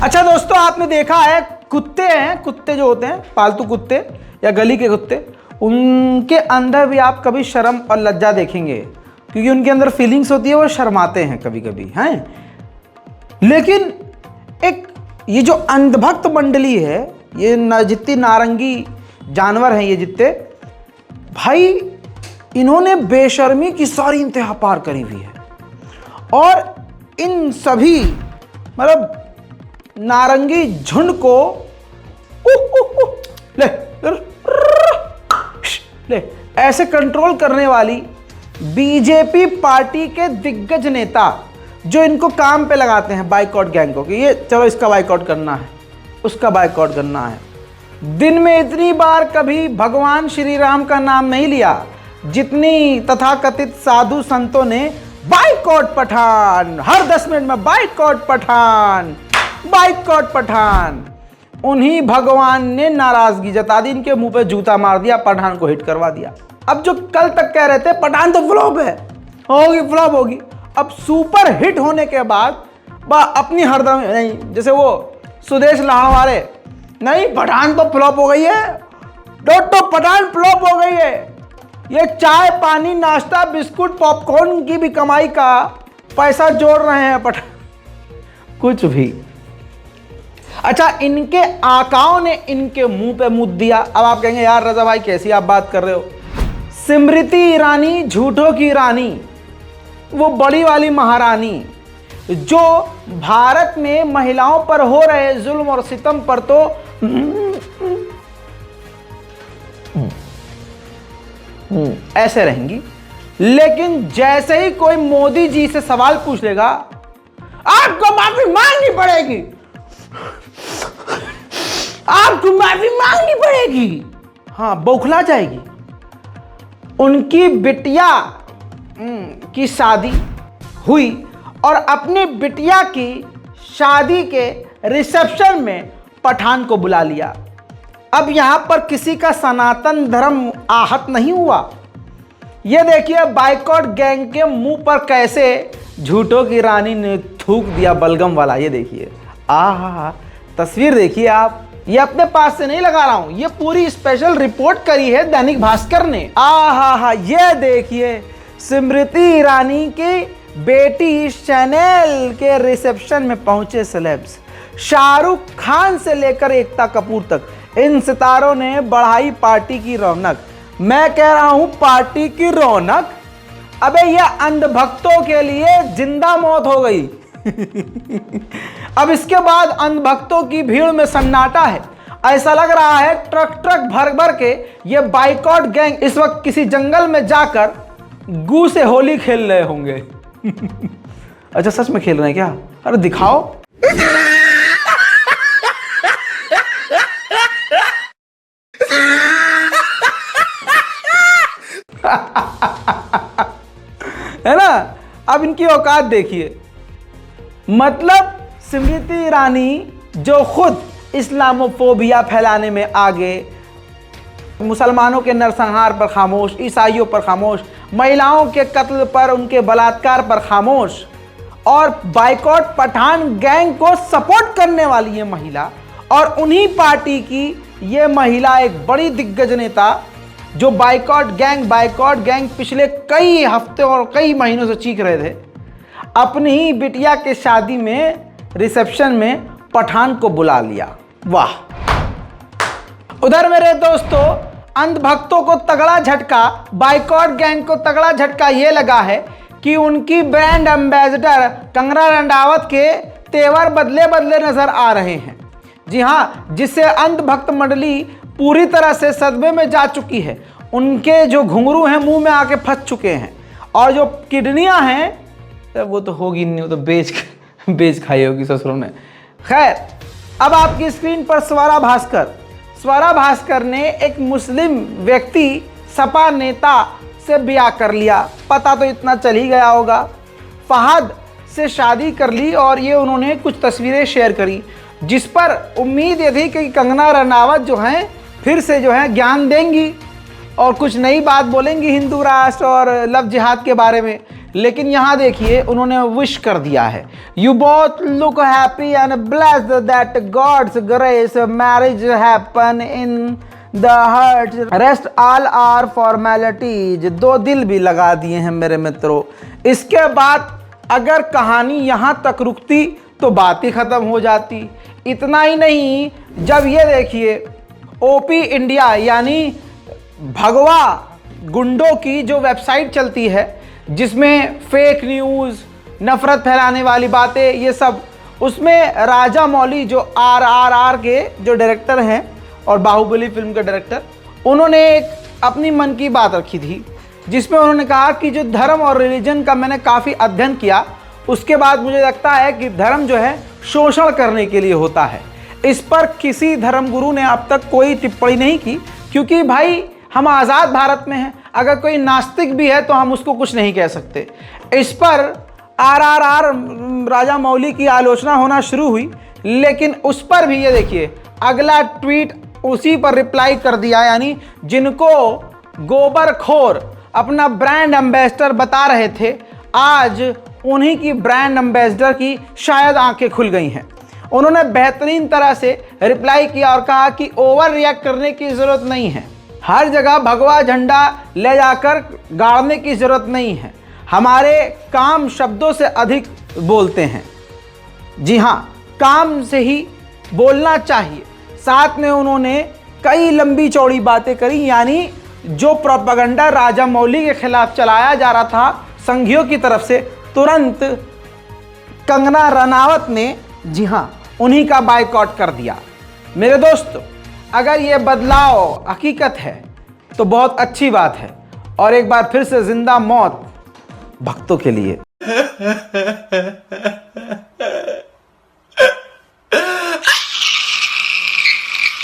अच्छा दोस्तों, आपने देखा है कुत्ते हैं, कुत्ते जो होते हैं पालतू कुत्ते या गली के कुत्ते, उनके अंदर भी आप कभी शर्म और लज्जा देखेंगे, क्योंकि उनके अंदर फीलिंग्स होती है, वो शर्माते हैं कभी कभी हैं। लेकिन एक ये जो अंधभक्त मंडली है, ये जितनी नारंगी जानवर हैं, ये जितने भाई, इन्होंने बेशर्मी की सारी इंतहा पार करी हुई है। और इन सभी मतलब नारंगी झुंड को ले ले ऐसे कंट्रोल करने वाली बीजेपी पार्टी के दिग्गज नेता, जो इनको काम पे लगाते हैं बाइकआउट गैंग को, कि ये चलो इसका बाइकआउट करना है, उसका बाइकआउट करना है। दिन में इतनी बार कभी भगवान श्री राम का नाम नहीं लिया जितनी तथाकथित साधु संतों ने बाइकआउट पठान, हर 10 मिनट में बाइकआउट पठान, बाइकआउट पठान। उन्हीं भगवान ने नाराजगी जता दी, इनके मुंह पे जूता मार दिया, पठान को हिट करवा दिया। अब जो कल तक कह रहे थे पठान तो फ्लॉप है, होगी फ्लॉप होगी, अब सुपर हिट होने के बाद अपनी हरदम नहीं, जैसे वो सुदेश लाहवारे, नहीं पठान तो फ्लॉप हो गई है, तो पठान फ्लॉप हो गई है, ये चाय पानी नाश्ता बिस्कुट पॉपकॉर्न की भी कमाई का पैसा जोड़ रहे हैं पठान, कुछ भी। अच्छा, इनके आकाओं ने इनके मुंह पे मुद्द दिया। अब आप कहेंगे यार रजा भाई कैसी आप बात कर रहे हो, स्मृति ईरानी झूठों की रानी, वो बड़ी वाली महारानी जो भारत में महिलाओं पर हो रहे जुल्म और सितम पर तो ऐसे रहेंगी, लेकिन जैसे ही कोई मोदी जी से सवाल पूछ लेगा, आपको माफी मांगनी पड़ेगी, आपको माफी मांगनी पड़ेगी, हाँ बौखला जाएगी। उनकी बिटिया की शादी हुई और अपनी बिटिया की शादी के रिसेप्शन में पठान को बुला लिया। अब यहां पर किसी का सनातन धर्म आहत नहीं हुआ। यह देखिए बाइकआउट गैंग के मुंह पर कैसे झूठों की रानी ने थूक दिया बलगम वाला, ये देखिए, आहा तस्वीर देखिए आप, ये अपने पास से नहीं लगा रहा हूं, ये पूरी स्पेशल रिपोर्ट करी है दैनिक भास्कर ने। आहा ये देखिए स्मृति ईरानी की बेटी शैनेल के रिसेप्शन में पहुंचे सेलेब्स, शाहरुख खान से लेकर एकता कपूर तक, इन सितारों ने बढ़ाई पार्टी की रौनक। मैं कह रहा हूं पार्टी की रौनक, अबे ये अंधभक्तों के लिए जिंदा मौत हो गई। अब इसके बाद अंधभक्तों की भीड़ में सन्नाटा है। ऐसा लग रहा है ट्रक ट्रक भर भर के ये बाइकआउट गैंग इस वक्त किसी जंगल में जाकर गू से होली खेल रहे होंगे। अच्छा सच में खेल रहे हैं क्या? अरे दिखाओ। है ना? अब इनकी औकात देखिए। मतलब स्मृति ईरानी जो खुद इस्लामोफोबिया फैलाने में आगे, मुसलमानों के नरसंहार पर खामोश, ईसाइयों पर खामोश, महिलाओं के कत्ल पर, उनके बलात्कार पर खामोश, और बाइकआउट पठान गैंग को सपोर्ट करने वाली ये महिला, और उन्हीं पार्टी की ये महिला एक बड़ी दिग्गज नेता जो बाइकआउट गैंग पिछले कई हफ्ते और कई महीनों से चीख रहे थे, अपनी ही बिटिया के शादी में रिसेप्शन में पठान को बुला लिया। वाह। उधर मेरे दोस्तों अंधभक्तों को तगड़ा झटका, बाइकआउट गैंग को तगड़ा झटका ये लगा है कि उनकी ब्रांड एम्बेसडर कंगना रनावत के तेवर बदले बदले नजर आ रहे हैं। जी हाँ, जिससे अंधभक्त मंडली पूरी तरह से सदमे में जा चुकी है। उनके जो घुंघरू हैं मुंह में आके फंस चुके हैं, और जो किडनियां हैं वो तो होगी नहीं, वो तो बेच खाई होगी ससुरों ने। खैर, अब आपकी स्क्रीन पर स्वरा भास्कर ने एक मुस्लिम व्यक्ति सपा नेता से ब्याह कर लिया। पता तो इतना चल ही गया होगा, फहद से शादी कर ली, और ये उन्होंने कुछ तस्वीरें शेयर करी, जिस पर उम्मीद ये थी कि कंगना रनावत जो हैं फिर से जो है ज्ञान देंगी और कुछ नई बात बोलेंगी हिंदू राष्ट्र और लव जिहाद के बारे में। लेकिन यहाँ देखिए उन्होंने विश कर दिया है, you both look happy and blessed that God's grace marriage happen in the heart rest all are formalities. 2 दिल भी लगा दिए हैं मेरे मित्रों। इसके बाद अगर कहानी यहाँ तक रुकती तो बात ही ख़त्म हो जाती। इतना ही नहीं, जब ये देखिए ओपी इंडिया यानी भगवा गुंडों की जो वेबसाइट चलती है जिसमें फेक न्यूज़, नफ़रत फैलाने वाली बातें, ये सब, उसमें राजा मौली जो RRR के जो डायरेक्टर हैं और बाहुबली फिल्म के डायरेक्टर, उन्होंने एक अपनी मन की बात रखी थी जिसमें उन्होंने कहा कि जो धर्म और रिलीजन का मैंने काफ़ी अध्ययन किया, उसके बाद मुझे लगता है कि धर्म जो है शोषण करने के लिए होता है। इस पर किसी धर्मगुरु ने अब तक कोई टिप्पणी नहीं की, क्योंकि भाई हम आज़ाद भारत में हैं। अगर कोई नास्तिक भी है तो हम उसको कुछ नहीं कह सकते। इस पर RRR राजा मौली की आलोचना होना शुरू हुई, लेकिन उस पर भी ये देखिए अगला ट्वीट उसी पर रिप्लाई कर दिया, यानी जिनको गोबरखोर अपना ब्रांड एम्बेसडर बता रहे थे, आज उन्हीं की ब्रांड एम्बेसडर की शायद आंखें खुल गई हैं। उन्होंने बेहतरीन तरह से रिप्लाई किया और कहा कि ओवर रिएक्ट करने की ज़रूरत नहीं है, हर जगह भगवा झंडा ले जाकर गाड़ने की ज़रूरत नहीं है, हमारे काम शब्दों से अधिक बोलते हैं। जी हाँ, काम से ही बोलना चाहिए। साथ में उन्होंने कई लंबी चौड़ी बातें करी, यानी जो प्रोपेगेंडा राजा मौली के खिलाफ चलाया जा रहा था संघियों की तरफ से, तुरंत कंगना रनावत ने, जी हाँ, उन्हीं का बायकॉट कर दिया। मेरे दोस्तों, अगर ये बदलाव हकीकत है तो बहुत अच्छी बात है, और एक बार फिर से जिंदा मौत भक्तों के लिए।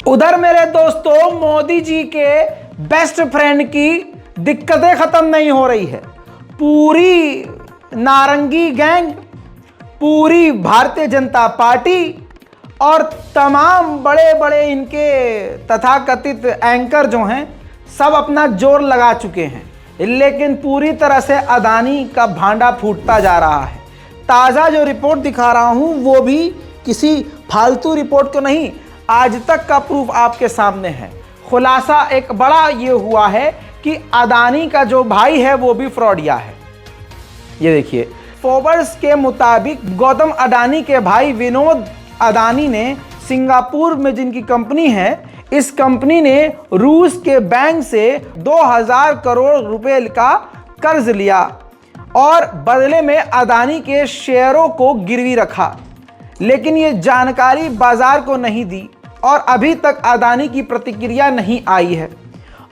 उधर मेरे दोस्तों, मोदी जी के बेस्ट फ्रेंड की दिक्कतें खत्म नहीं हो रही है। पूरी नारंगी गैंग, पूरी भारतीय जनता पार्टी और तमाम बड़े बड़े इनके तथाकथित एंकर जो हैं, सब अपना जोर लगा चुके हैं, लेकिन पूरी तरह से अदानी का भांडा फूटता जा रहा है। ताज़ा जो रिपोर्ट दिखा रहा हूं वो भी किसी फालतू रिपोर्ट को नहीं, आज तक का प्रूफ आपके सामने है। खुलासा एक बड़ा ये हुआ है कि अदानी का जो भाई है वो भी फ्रॉडिया है। ये देखिए, फोर्ब्स के मुताबिक गौतम अडानी के भाई विनोद अदानी ने सिंगापुर में जिनकी कंपनी है, इस कंपनी ने रूस के बैंक से 2000 करोड़ रुपए का कर्ज लिया और बदले में अदानी के शेयरों को गिरवी रखा, लेकिन ये जानकारी बाजार को नहीं दी और अभी तक अदानी की प्रतिक्रिया नहीं आई है।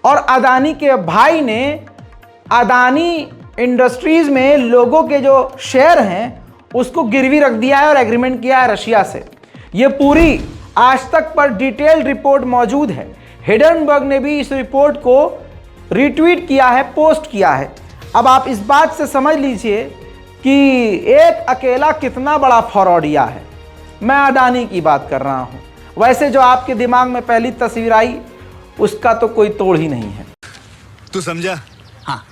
और अदानी के भाई ने अदानी इंडस्ट्रीज में लोगों के जो शेयर हैं उसको गिरवी रख दिया है और एग्रीमेंट किया है रशिया से। ये पूरी आज तक पर डिटेल्ड रिपोर्ट मौजूद है। हिडनबर्ग ने भी इस रिपोर्ट को रिट्वीट किया है, पोस्ट किया है। अब आप इस बात से समझ लीजिए कि एक अकेला कितना बड़ा फ्रॉडिया है। मैं अडानी की बात कर रहा हूँ। वैसे जो आपके दिमाग में पहली तस्वीर आई उसका तो कोई तोड़ ही नहीं है। तू समझा? हाँ।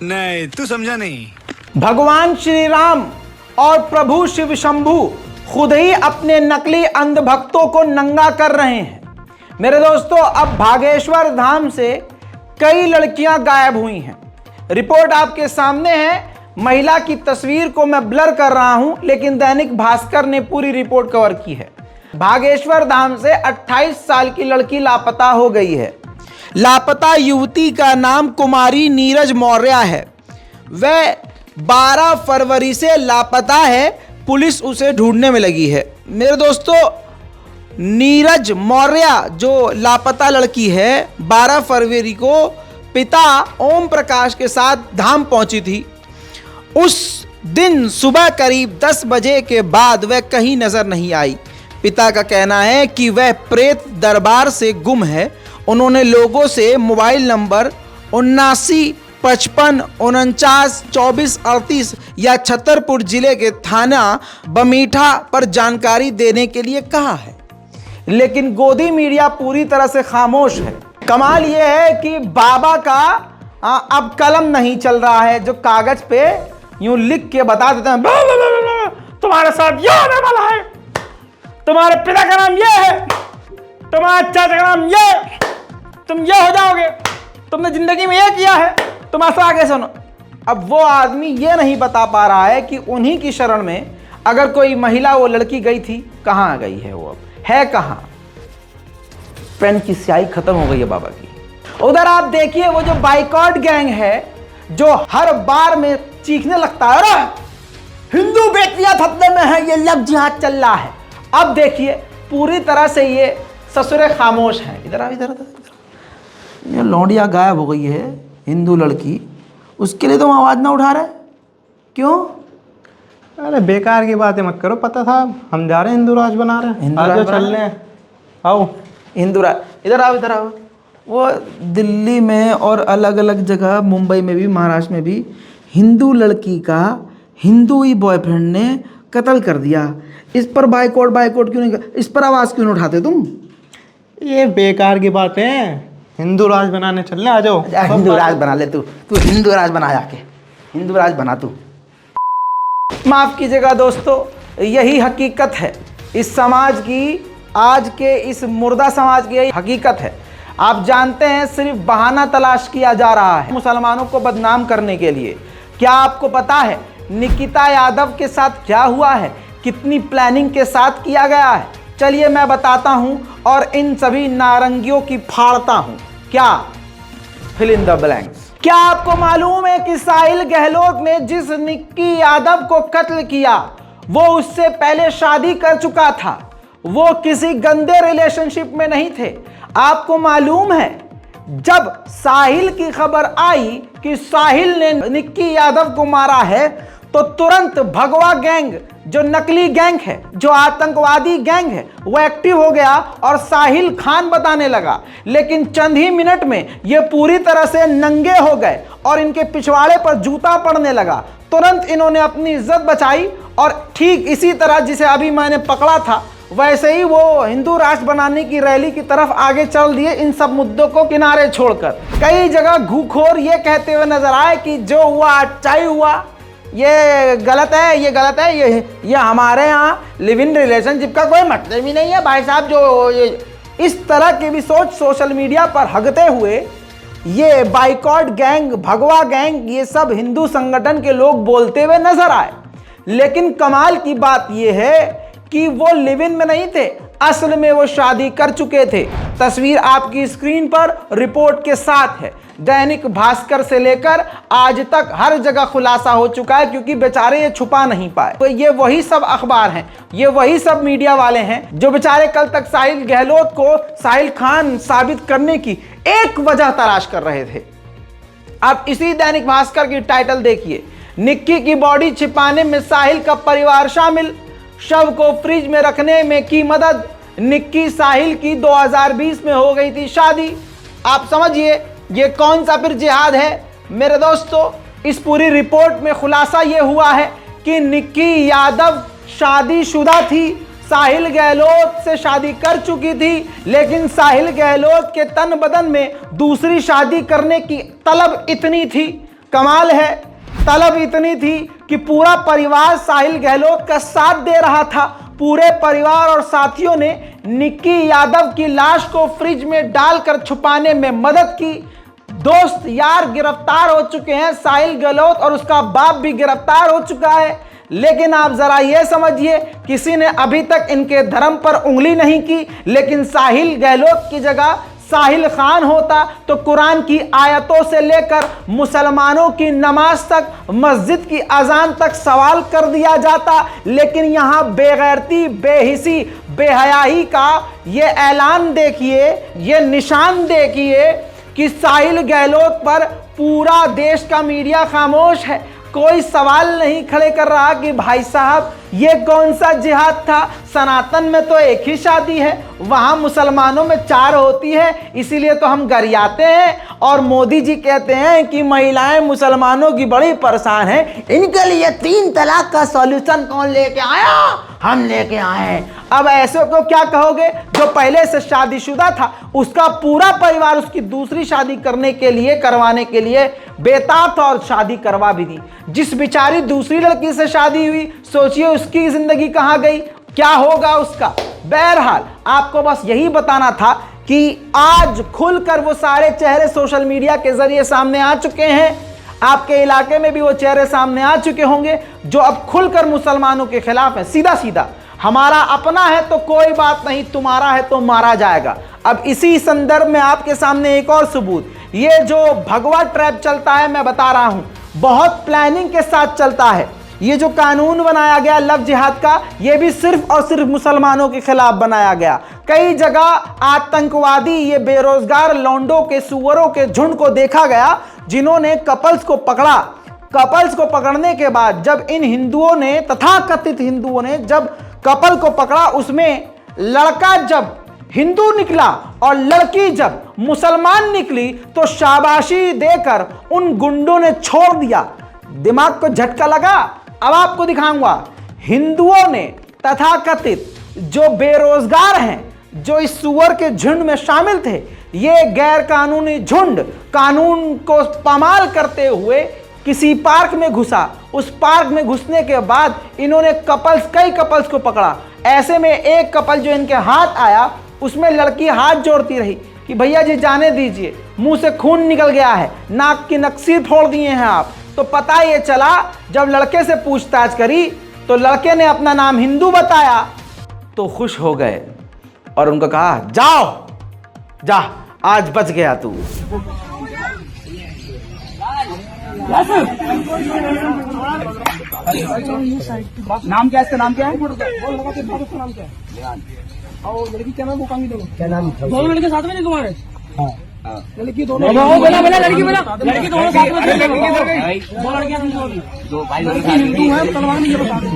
नहीं, तू समझा नहीं। भगवान श्री राम और प्रभु शिव शंभू खुद ही अपने नकली अंध भक्तों को नंगा कर रहे हैं। मेरे दोस्तों, अब भागेश्वर धाम से कई लड़कियां गायब हुई हैं। रिपोर्ट आपके सामने है। महिला की तस्वीर को मैं ब्लर कर रहा हूं, लेकिन दैनिक भास्कर ने पूरी रिपोर्ट कवर की है। भागेश्वर धाम से 28 साल की लड़की लापता हो गई है। लापता युवती का नाम कुमारी नीरज मौर्य है। वह 12 फरवरी से लापता है। पुलिस उसे ढूंढने में लगी है। मेरे दोस्तों, नीरज मौर्य जो लापता लड़की है, 12 फरवरी को पिता ओम प्रकाश के साथ धाम पहुंची थी। उस दिन सुबह करीब 10 बजे के बाद वह कहीं नजर नहीं आई। पिता का कहना है कि वह प्रेत दरबार से गुम है। उन्होंने लोगों से मोबाइल नंबर 79 55 49 24 38 या छतरपुर जिले के थाना बमीठा पर जानकारी देने के लिए कहा है, लेकिन गोदी मीडिया पूरी तरह से खामोश है। कमाल यह है कि बाबा का अब कलम नहीं चल रहा है जो कागज पे यूं लिख के बता देते हैं तुम्हारे साथ ये होने वाला है, तुम्हारे पिता का नाम ये है, तुम्हारे चाचा का नाम ये, तुम ये हो जाओगे, तुमने जिंदगी में ये किया है, तुम ऐसा आगे सुनो। अब वो आदमी ये नहीं बता पा रहा है कि उन्हीं की शरण में अगर कोई महिला, वो लड़की गई थी, कहाँ गई है, वो अब है कहाँ? पेन की स्याही खत्म हो गई है बाबा की। उधर आप देखिए वो जो बाइकॉट गैंग है जो हर बार में चीखने लगता है, अरे हिंदू बेटियां खतरे में है, ये लव जिहाद चल रहा है। अब देखिए पूरी तरह से ये ससुरे खामोश हैं। इधर आ, इधर ये लौंडिया गायब हो गई है, हिंदू लड़की, उसके लिए तुम आवाज़ ना उठा रहे, क्यों? अरे बेकार की बातें मत करो, पता था हम जा रहे हैं हिंदू राज बना रहे हैं, आज चल रहे हैं, आओ हिंदू राज। इधर आओ, इधर आओ। वो दिल्ली में और अलग अलग जगह, मुंबई में भी, महाराष्ट्र में भी, हिंदू लड़की का हिंदू ही बॉयफ्रेंड ने कत्ल कर दिया। इस पर बाइकआउट क्यों नहीं, इस पर आवाज़ क्यों नहीं उठाते तुम? ये बेकार की बातें हैं, हिंदू राज बनाने चल रहे, आ जाओ। हिंदू राज बना ले तू हिंदू राज बना, जाके हिंदू राज बना तू। माफ़ कीजिएगा दोस्तों, यही हकीकत है इस समाज की, आज के इस मुर्दा समाज की यही हकीकत है। आप जानते हैं सिर्फ बहाना तलाश किया जा रहा है मुसलमानों को बदनाम करने के लिए। क्या आपको पता है निकिता यादव के साथ क्या हुआ है, कितनी प्लानिंग के साथ किया गया है? चलिए मैं बताता हूं और इन सभी नारंगियों की फाड़ता हूं। क्या? Fill in the blanks. क्या आपको मालूम है कि साहिल गहलोत ने जिस निक्की यादव को कत्ल किया वो उससे पहले शादी कर चुका था, वो किसी गंदे रिलेशनशिप में नहीं थे। आपको मालूम है जब साहिल की खबर आई कि साहिल ने निक्की यादव को मारा है तो तुरंत भगवा गैंग, जो नकली गैंग है, जो आतंकवादी गैंग है, वो एक्टिव हो गया और साहिल खान बताने लगा। लेकिन चंद ही मिनट में ये पूरी तरह से नंगे हो गए और इनके पिछवाड़े पर जूता पड़ने लगा। तुरंत इन्होंने अपनी इज्जत बचाई और ठीक इसी तरह जिसे अभी मैंने पकड़ा था वैसे ही वो हिंदू राष्ट्र बनाने की रैली की तरफ आगे चल दिए, इन सब मुद्दों को किनारे छोड़कर। कई जगह घूखोर ये कहते हुए नजर आए कि जो हुआ अच्छाई हुआ, ये गलत है, ये गलत है, ये हमारे यहाँ लिव इन रिलेशनशिप का कोई मतलब ही नहीं है भाई साहब। जो इस तरह की भी सोच सोशल मीडिया पर हगते हुए ये बाइकॉट गैंग, भगवा गैंग, ये सब हिंदू संगठन के लोग बोलते हुए नजर आए। लेकिन कमाल की बात यह है कि वो लिव इन में नहीं थे, असल में वो शादी कर चुके थे। तस्वीर आपकी स्क्रीन पर रिपोर्ट के साथ है। दैनिक भास्कर से लेकर आज तक हर जगह खुलासा हो चुका है, क्योंकि बेचारे ये छुपा नहीं पाए। तो ये वही सब अखबार हैं, ये वही सब मीडिया वाले हैं जो बेचारे कल तक साहिल गहलोत को साहिल खान साबित करने की एक वजह तलाश कर रहे थे। आप इसी दैनिक भास्कर की टाइटल देखिए, निक्की की बॉडी छिपाने में साहिल का परिवार शामिल, शव को फ्रिज में रखने में की मदद, निक्की साहिल की 2020 में हो गई थी शादी। आप समझिए ये कौन सा फिर जिहाद है मेरे दोस्तों। इस पूरी रिपोर्ट में खुलासा ये हुआ है कि निक्की यादव शादीशुदा थी, साहिल गहलोत से शादी कर चुकी थी, लेकिन साहिल गहलोत के तन बदन में दूसरी शादी करने की तलब इतनी थी, कमाल है, तलब इतनी थी कि पूरा परिवार साहिल गहलोत का साथ दे रहा था। पूरे परिवार और साथियों ने निक्की यादव की लाश को फ्रिज में डालकर छुपाने में मदद की। दोस्त यार गिरफ्तार हो चुके हैं, साहिल गहलोत और उसका बाप भी गिरफ्तार हो चुका है। लेकिन आप जरा ये समझिए, किसी ने अभी तक इनके धर्म पर उंगली नहीं की, लेकिन साहिल गहलोत की जगह साहिल खान होता तो कुरान की आयतों से लेकर मुसलमानों की नमाज तक, मस्जिद की अजान तक सवाल कर दिया जाता। लेकिन यहाँ बेगैरती, बेहिसी, बेहयाई का ये ऐलान देखिए, ये निशान देखिए कि साहिल गहलोत पर पूरा देश का मीडिया खामोश है। कोई सवाल नहीं खड़े कर रहा कि भाई साहब ये कौन सा जिहाद था। सनातन में तो एक ही शादी है, वहाँ मुसलमानों में 4 होती है, इसीलिए तो हम गरियाते हैं। और मोदी जी कहते हैं कि महिलाएं मुसलमानों की बड़ी परेशान हैं, इनके लिए 3 तलाक का सॉल्यूशन कौन लेके आया? हम लेके आए हैं। अब ऐसे को क्या कहोगे? जो पहले से शादीशुदा था, उसका पूरा परिवार उसकी दूसरी शादी करवाने के लिए बेताब था और शादी करवा भी दी। जिस बेचारी दूसरी लड़की से शादी हुई, सोचिए उसकी जिंदगी कहां गई, क्या होगा उसका। बहरहाल आपको बस यही बताना था कि आज खुलकर वो सारे चेहरे सोशल मीडिया के जरिए सामने आ चुके हैं। आपके इलाके में भी वो चेहरे सामने आ चुके होंगे जो अब खुलकर मुसलमानों के खिलाफ है। सीधा सीधा हमारा अपना है तो कोई बात नहीं, तुम्हारा है तो मारा जाएगा। अब इसी संदर्भ में आपके सामने एक और सबूत, ये जो भगवा ट्रैप चलता है, मैं बता रहा हूं, बहुत प्लानिंग के साथ चलता है। ये जो कानून बनाया गया लव जिहाद का, ये भी सिर्फ और सिर्फ मुसलमानों के खिलाफ बनाया गया। कई जगह आतंकवादी, ये बेरोजगार लौंडों के, सुअरों के झुंड को देखा गया जिन्होंने कपल्स को पकड़ा। कपल्स को पकड़ने के बाद जब इन हिंदुओं ने, तथाकथित हिंदुओं ने जब कपल को पकड़ा, उसमें लड़का जब हिंदू निकला और लड़की जब मुसलमान निकली तो शाबाशी देकर उन गुंडों ने छोड़ दिया। दिमाग को झटका लगा। अब आपको दिखाऊंगा, हिंदुओं ने, तथाकथित जो बेरोजगार हैं, जो इस सुअर के झुंड में शामिल थे, ये गैर कानूनी झुंड कानून को पामाल करते हुए किसी पार्क में घुसा। उस पार्क में घुसने के बाद इन्होंने कई कपल्स को पकड़ा। ऐसे में एक कपल जो इनके हाथ आया, उसमें लड़की हाथ जोड़ती रही कि भैया जी जाने दीजिए, मुंह से खून निकल गया है, नाक की नक्सीर फोड़ दिए हैं आप। तो पता ये चला, जब लड़के से पूछताछ करी तो लड़के ने अपना नाम हिंदू बताया तो खुश हो गए और उनको कहा जाओ जा, आज बच गया तू। नाम क्या है इसका? नाम क्या है? नाम क्या है? और लड़की क्या नाम? वो काम क्या नाम? दोनों लड़के साथ में नहीं तुम्हारे? लड़की दोनों लड़की लड़की दोनों साथ में, दो लड़कियां दो भाई हिंदू है, मुसलमान ये बता दो।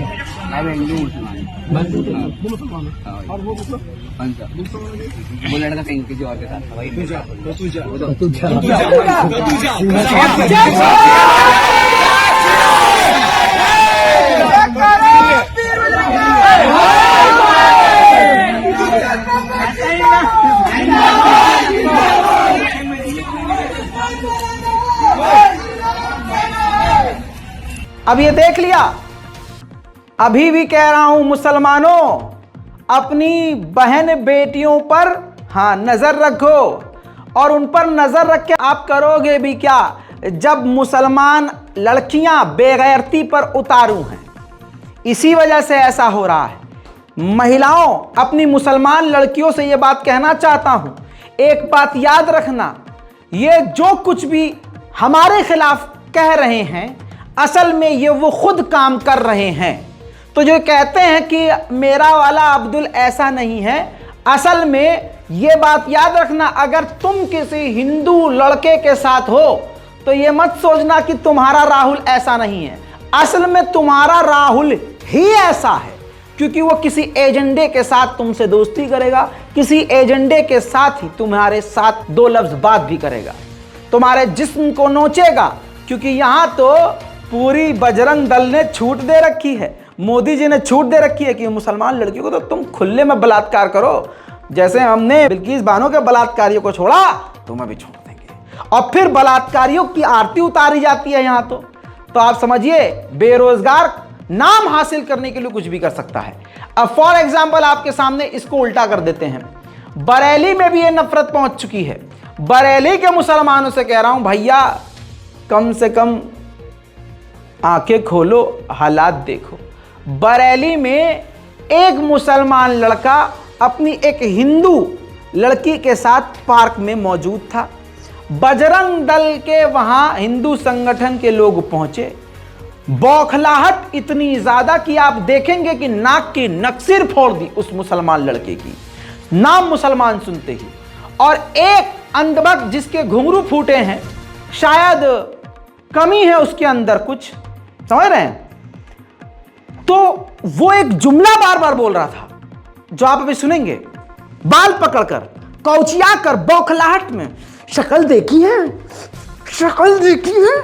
मैं हिंदू मुसलमान और वो वो लड़का कहीं किसी और के साथ था भाई। अब ये देख लिया, अभी भी कह रहा हूं मुसलमानों, अपनी बहन बेटियों पर नजर रखो। और उन पर नजर रख के आप करोगे भी क्या, जब मुसलमान लड़कियां बेगैरती पर उतारू हैं। इसी वजह से ऐसा हो रहा है। महिलाओं, अपनी मुसलमान लड़कियों से यह बात कहना चाहता हूं, एक बात याद रखना, ये जो कुछ भी हमारे खिलाफ कह रहे हैं, असल में ये वो खुद काम कर रहे हैं। तो जो कहते हैं कि मेरा वाला अब्दुल ऐसा नहीं है, असल में ये बात याद रखना, अगर तुम किसी हिंदू लड़के के साथ हो तो ये मत सोचना कि तुम्हारा राहुल ऐसा नहीं है। असल में तुम्हारा राहुल ही ऐसा है, क्योंकि वो किसी एजेंडे के साथ तुमसे दोस्ती करेगा, किसी एजेंडे के साथ ही तुम्हारे साथ दो लफ्ज बात भी करेगा, तुम्हारे जिस्म को नोचेगा। क्योंकि यहां तो पूरी बजरंग दल ने छूट दे रखी है, मोदी जी ने छूट दे रखी है कि मुसलमान लड़कियों को तो तुम खुले में बलात्कार करो। जैसे हमने बिल्किस बानो के बलात्कारियों को छोड़ा, तुम्हें भी छोड़ देंगे। और फिर बलात्कारियों की आरती उतारी जाती है यहां तो आप समझिए, बेरोजगार नाम हासिल करने के लिए कुछ भी कर सकता है। अब फॉर एग्जाम्पल आपके सामने इसको उल्टा कर देते हैं। बरेली में भी ये नफरत पहुंच चुकी है। बरेली के मुसलमानों से कह रहा हूं, भैया कम से कम आंखें खोलो, हालात देखो। बरेली में एक मुसलमान लड़का अपनी एक हिंदू लड़की के साथ पार्क में मौजूद था। बजरंग दल के वहां हिंदू संगठन के लोग पहुंचे। बौखलाहट इतनी ज्यादा कि आप देखेंगे कि नाक की नक्सीर फोड़ दी उस मुसलमान लड़के की, नाम मुसलमान सुनते ही। और एक अंधभक्त जिसके घुंघरू फूटे हैं, शायद कमी है उसके अंदर कुछ, समझ रहे हैं, तो वो एक जुमला बार बार बोल रहा था जो आप अभी सुनेंगे। बाल पकड़कर, कौचिया कर, बौखलाहट में, शक्ल देखी है, शक्ल देखी है।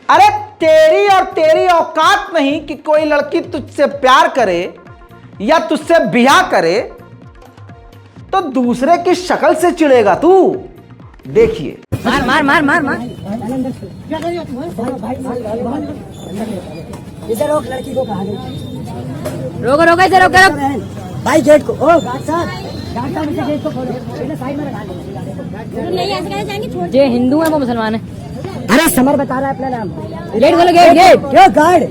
अरे तेरी और तेरी औकात नहीं कि कोई लड़की तुझसे प्यार करे या तुझसे ब्याह करे तो दूसरे की शक्ल से चिढ़ेगा तू। देखिए, मार मार मार मार मार। इधर रोक, लड़की को कहा रोको रोको इसे रोको रोको। भाई गेट को, ओ गार्ड साहब इसे गेट को खोलो, इन्हें साइड में लगा दो। नहीं ऐसे कैसे जाएंगे, छोड़। ये हिंदू है वो मुसलमान है। अरे समर बता रहा है अपना नाम। गेट खोलो, गेट गेट क्यों गार्ड,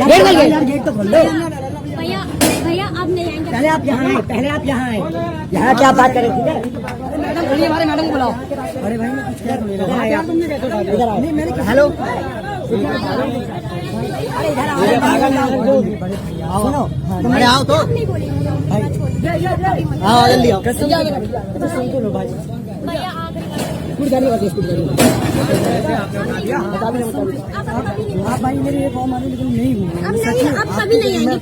गेट खोल यार गेट तो खोल लो। भैया भैया आप नहीं आएंगे। पहले आप यहाँ आए, पहले आप यहाँ आए, यहाँ क्या बात करें, ठीक है। हमारे मैडम को बुलाओ। अरे भाई मैं कुछ कह रहा हूँ, इधर आओ। हेलो, अरे इधर आओ, सुनो, अरे आओ तो हाँ जल्दी आओ। सुन लो भाई, भैया आप स्कूट गाड़ी का स्कूट गाड़ी आप भाई मेरी एक और मारो, लेकिन नहीं हूँ आप कभी नहीं आएंगे।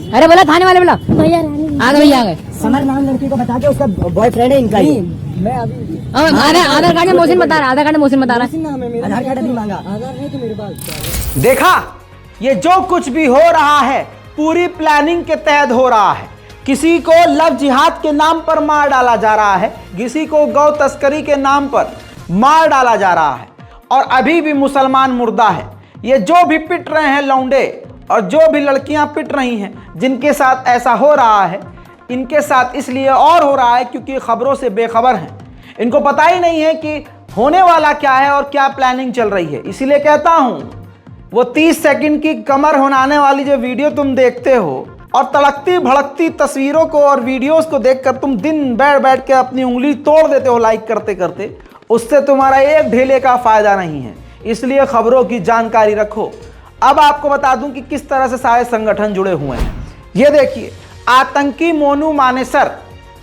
अरे बोला थाने वाले बोला भैया आ गए भैया आ गए। समर नाम लड़की को बता के उसका बॉयफ्रेंड है इनका ही। मैं अभी आधार कार्ड में मोहसिन बता रहा, आधार कार्ड में मोहसिन बता रहा है। नाम है मेरा, आधार कार्ड नहीं मांगा, आधार है तो मेरे पास। देखा, ये जो कुछ भी हो रहा है पूरी प्लानिंग के तहत हो रहा है। किसी को लव जिहाद के नाम पर मार डाला जा रहा है, किसी को गौ तस्करी के नाम पर मार डाला जा रहा है, और अभी भी मुसलमान मुर्दा है। ये जो भी पिट रहे हैं लौंडे, और जो भी लड़कियां पिट रही हैं, जिनके साथ ऐसा हो रहा है, इनके साथ इसलिए और हो रहा है क्योंकि खबरों से बेखबर हैं। इनको पता ही नहीं है कि होने वाला क्या है और क्या प्लानिंग चल रही है। इसीलिए कहता हूं, वो 30 सेकंड की कमर होने वाली जो वीडियो तुम देखते हो और तड़कती भड़कती तस्वीरों को और वीडियोस को देखकर तुम दिन बैठ बैठ के अपनी उंगली तोड़ देते हो लाइक करते करते, उससे तुम्हारा एक ढेले का फायदा नहीं है। इसलिए खबरों की जानकारी रखो। अब आपको बता दूं कि किस तरह से सारे संगठन जुड़े हुए हैं। ये देखिए, आतंकी मोनू मानेसर,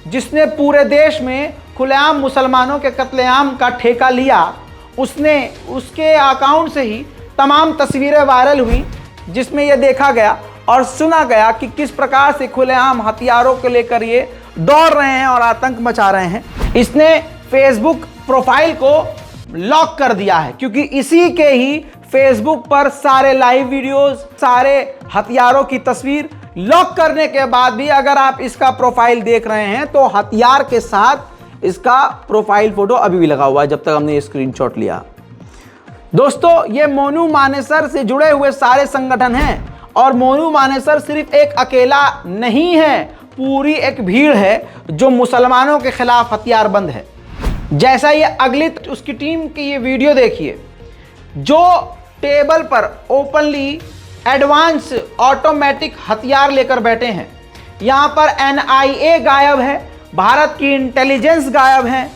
जिसने पूरे देश में खुलेआम मुसलमानों के कत्लेआम का ठेका लिया, उसके अकाउंट से ही तमाम तस्वीरें वायरल हुई, जिसमें यह देखा गया और सुना गया कि किस प्रकार से खुलेआम हथियारों को लेकर ये दौड़ रहे हैं और आतंक मचा रहे हैं। इसने फेसबुक प्रोफाइल को लॉक कर दिया है, क्योंकि इसी के ही फेसबुक पर सारे लाइव वीडियोस, सारे हथियारों की तस्वीर लॉक करने के बाद भी अगर आप इसका प्रोफाइल देख रहे हैं तो हथियार के साथ इसका प्रोफाइल फोटो अभी भी लगा हुआ है, जब तक हमने ये स्क्रीनशॉट लिया। दोस्तों, ये मोनू मानेसर से जुड़े हुए सारे संगठन हैं, और मोनू मानेसर सिर्फ एक अकेला नहीं है, पूरी एक भीड़ है जो मुसलमानों के खिलाफ हथियारबंद है। जैसा ये अगली उसकी टीम की ये वीडियो देखिए, जो टेबल पर ओपनली एडवांस ऑटोमेटिक हथियार लेकर बैठे हैं। यहाँ पर NIA गायब है, भारत की इंटेलिजेंस गायब है।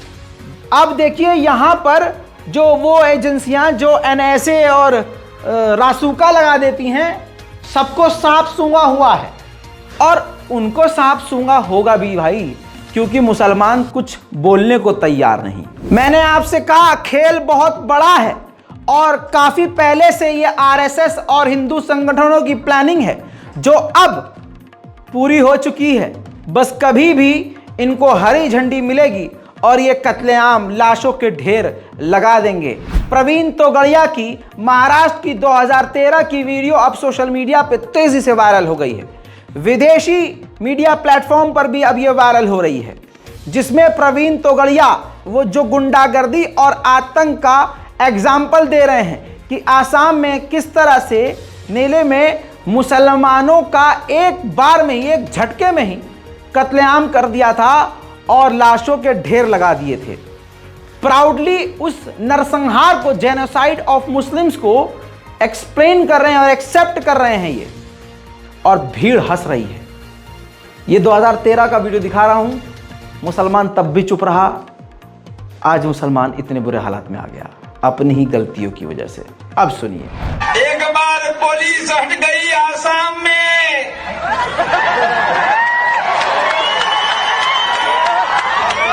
अब देखिए यहाँ पर जो वो एजेंसियां जो NSA और रासुका लगा देती हैं, सबको सांप सूंघा हुआ है, और उनको सांप सूंघा होगा भी भाई, क्योंकि मुसलमान कुछ बोलने को तैयार नहीं। मैंने आपसे कहा खेल बहुत बड़ा है, और काफी पहले से ये RSS और हिंदू संगठनों की प्लानिंग है, जो अब पूरी हो चुकी है। बस कभी भी इनको हरी झंडी मिलेगी और ये कत्लेआम लाशों के ढेर लगा देंगे। प्रवीण तोगड़िया की महाराष्ट्र की 2013 की वीडियो अब सोशल मीडिया पे तेजी से वायरल हो गई है। विदेशी मीडिया प्लेटफॉर्म पर भी अब ये वायरल हो रही है, जिसमें प्रवीण तोगड़िया वो जो गुंडागर्दी और आतंक का एग्जाम्पल दे रहे हैं कि आसाम में किस तरह से नेले में मुसलमानों का एक बार में ही, एक झटके में ही कत्लेआम कर दिया था और लाशों के ढेर लगा दिए थे। प्राउडली उस नरसंहार को, जेनोसाइड ऑफ मुस्लिम्स को एक्सप्लेन कर रहे हैं और एक्सेप्ट कर रहे हैं ये, और भीड़ हंस रही है। ये 2013 का वीडियो दिखा रहा हूं, मुसलमान तब भी चुप रहा। आज मुसलमान इतने बुरे हालात में आ गया अपनी ही गलतियों की वजह से। अब सुनिए। एक बार पुलिस हट गई आसाम में,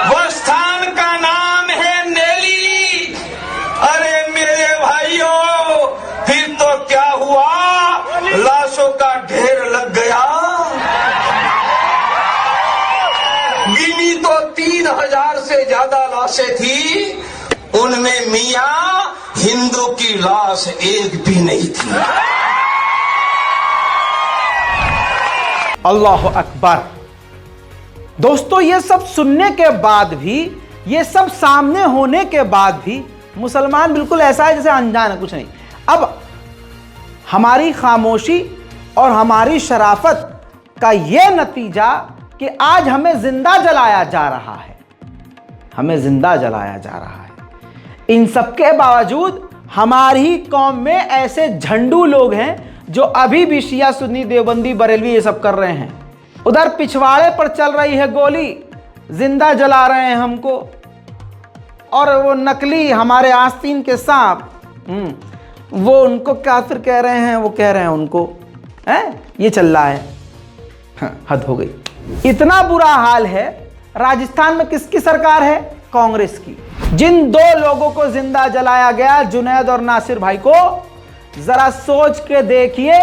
वो स्थान का नाम है नेली। अरे मेरे भाइयों, फिर तो क्या हुआ, लाशों का ढेर लग गया। गिनी तो 3 3000 से ज्यादा लाशें थी, उनमें मियां हिंदू की लाश एक भी नहीं थी। अल्लाह अकबर। दोस्तों, ये सब सुनने के बाद भी, ये सब सामने होने के बाद भी मुसलमान बिल्कुल ऐसा है जैसे अनजान है, कुछ नहीं। अब हमारी खामोशी और हमारी शराफत का यह नतीजा कि आज हमें जिंदा जलाया जा रहा है, हमें जिंदा जलाया जा रहा है। इन सब के बावजूद हमारी ही कौम में ऐसे झंडू लोग हैं जो अभी भी शिया सुन्नी देवबंदी बरेलवी ये सब कर रहे हैं। उधर पिछवाड़े पर चल रही है गोली, जिंदा जला रहे हैं हमको, और वो नकली हमारे आस्तीन के सांप, वो उनको काफिर कह रहे हैं, वो कह रहे हैं उनको, हैं? ये चल रहा है। हाँ, हद हो गई। इतना बुरा हाल है। राजस्थान में किसकी सरकार है? कांग्रेस की। जिन दो लोगों को जिंदा जलाया गया, जुनैद और नासिर भाई को, जरा सोच के देखिए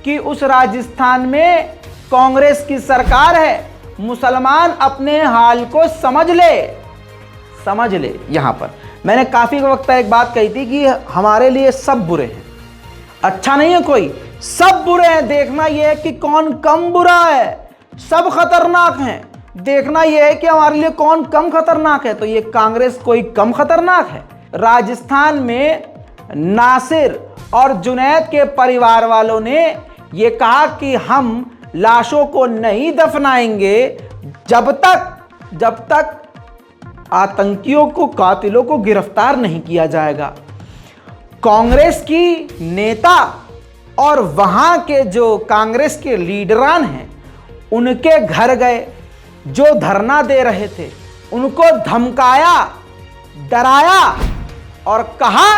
कि उस राजस्थान में कांग्रेस की सरकार है। मुसलमान अपने हाल को समझ ले, समझ ले। यहां पर मैंने काफी वक्त एक बात कही थी कि हमारे लिए सब बुरे हैं, अच्छा नहीं है कोई, सब बुरे हैं। देखना यह है कि कौन कम बुरा है। सब खतरनाक हैं, देखना यह है कि हमारे लिए कौन कम खतरनाक है। तो ये कांग्रेस कोई कम खतरनाक है? राजस्थान में नासिर और जुनैद के परिवार वालों ने यह कहा कि हम लाशों को नहीं दफनाएंगे जब तक आतंकियों को, कातिलों को गिरफ्तार नहीं किया जाएगा। कांग्रेस की नेता और वहां के जो कांग्रेस के लीडरान हैं, उनके घर गए, जो धरना दे रहे थे उनको धमकाया, डराया और कहा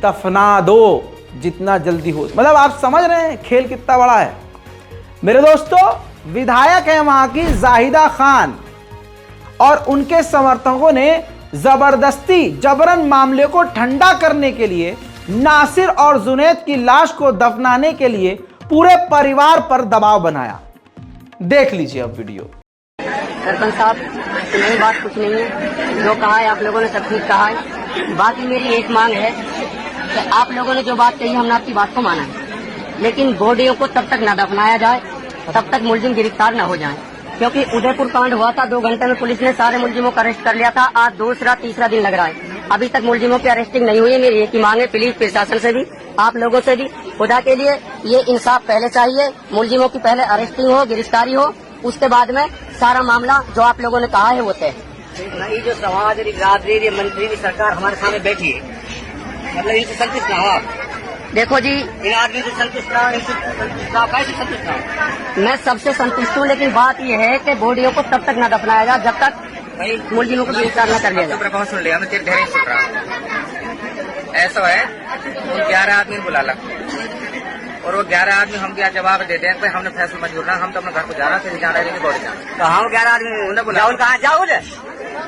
दफना दो जितना जल्दी हो। मतलब आप समझ रहे हैं खेल कितना बड़ा है। मेरे दोस्तों, विधायक हैं वहां की जाहिदा खान, और उनके समर्थकों ने जबरदस्ती जबरन मामले को ठंडा करने के लिए नासिर और जुनैद की लाश को दफनाने के लिए पूरे परिवार पर दबाव बनाया। देख लीजिए अब वीडियो। सरपंच साहब, नई बात कुछ नहीं है, जो कहा है आप लोगों ने सब ठीक कहा है। बाकी मेरी एक मांग है कि आप लोगों ने जो बात कही हमने आपकी बात को माना है, लेकिन बॉडियों को तब तक न दफनाया जाए तब तक मुलजिम गिरफ्तार न हो जाए, क्योंकि उदयपुर कांड हुआ था, 2 घंटे में पुलिस ने सारे मुलजिमों को अरेस्ट कर लिया था। आज दूसरा तीसरा दिन लग रहा है, अभी तक मुलजिमों की अरेस्टिंग नहीं हुई है। मेरी एक ही मांग है, प्लीज प्रशासन से भी, आप लोगों से भी, खुदा के लिए ये इंसाफ पहले चाहिए। मुलजिमों की पहले अरेस्टिंग हो, गिरफ्तारी हो, उसके बाद में सारा मामला जो आप लोगों ने कहा है वो तय। नहीं, जो समाज बिरादरी, ये मंत्री की सरकार हमारे सामने बैठी है, मतलब इनसे संतुष्ट ना हो आप। देखो जी, इन आदमी से संतुष्ट ना हो, इनसे कैसे संतुष्ट ना हो? मैं सबसे संतुष्ट हूँ, लेकिन बात यह है कि बॉडियों को तब तक न दफनाया जाए जब तक मुलजिमों को गिरफ्तार न कर लिया जाए। बहुत सुन लिया, मैं तेरे ढेर सुन रहा। ऐसा है, उन 11 आदमी बुला ला, और वो 11 आदमी हम क्या जवाब देते हैं, हमने फैसला मंजूर ना, हम तो अपने घर को जा रहा थे, जाना है बॉडी जाना। कहा 11 आदमी उन्हें बुला, कहा जाओ,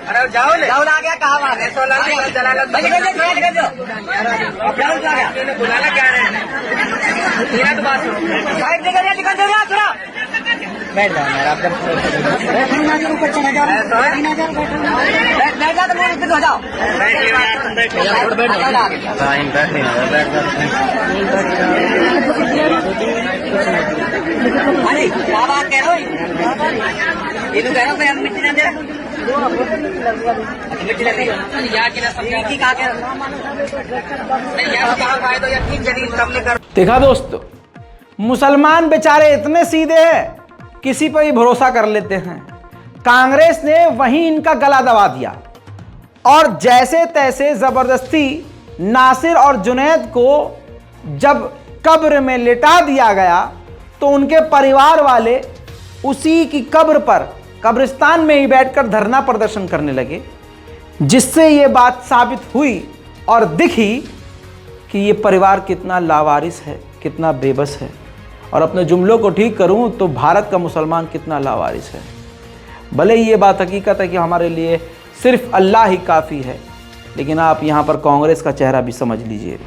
अरे जाओ आ गया, कहा बात है, बुलाना क्या रहे हैं, तो बात सुनो, बैठ जाओ यार, आप जब ऊपर चला जाओ, बैठ जाओ, तो मुझे हो जाओ, अरे क्या बात कह रहे हो, ये तो कह रहा हूँ मिट्टी ना दे, मिट्टी लग रही है। देखा दोस्तों, मुसलमान बेचारे इतने सीधे हैं, किसी पर भी भरोसा कर लेते हैं। कांग्रेस ने वहीं इनका गला दबा दिया और जैसे तैसे जबरदस्ती नासिर और जुनैद को जब कब्र में लिटा दिया गया तो उनके परिवार वाले उसी की कब्र पर, कब्रिस्तान में ही बैठकर धरना प्रदर्शन करने लगे, जिससे ये बात साबित हुई और दिखी कि ये परिवार कितना लावारिस है, कितना बेबस है। और अपने जुमलों को ठीक करूं तो भारत का मुसलमान कितना लावारिस है। भले ही ये बात हकीकत है कि हमारे लिए सिर्फ अल्लाह ही काफ़ी है, लेकिन आप यहाँ पर कांग्रेस का चेहरा भी समझ लीजिए।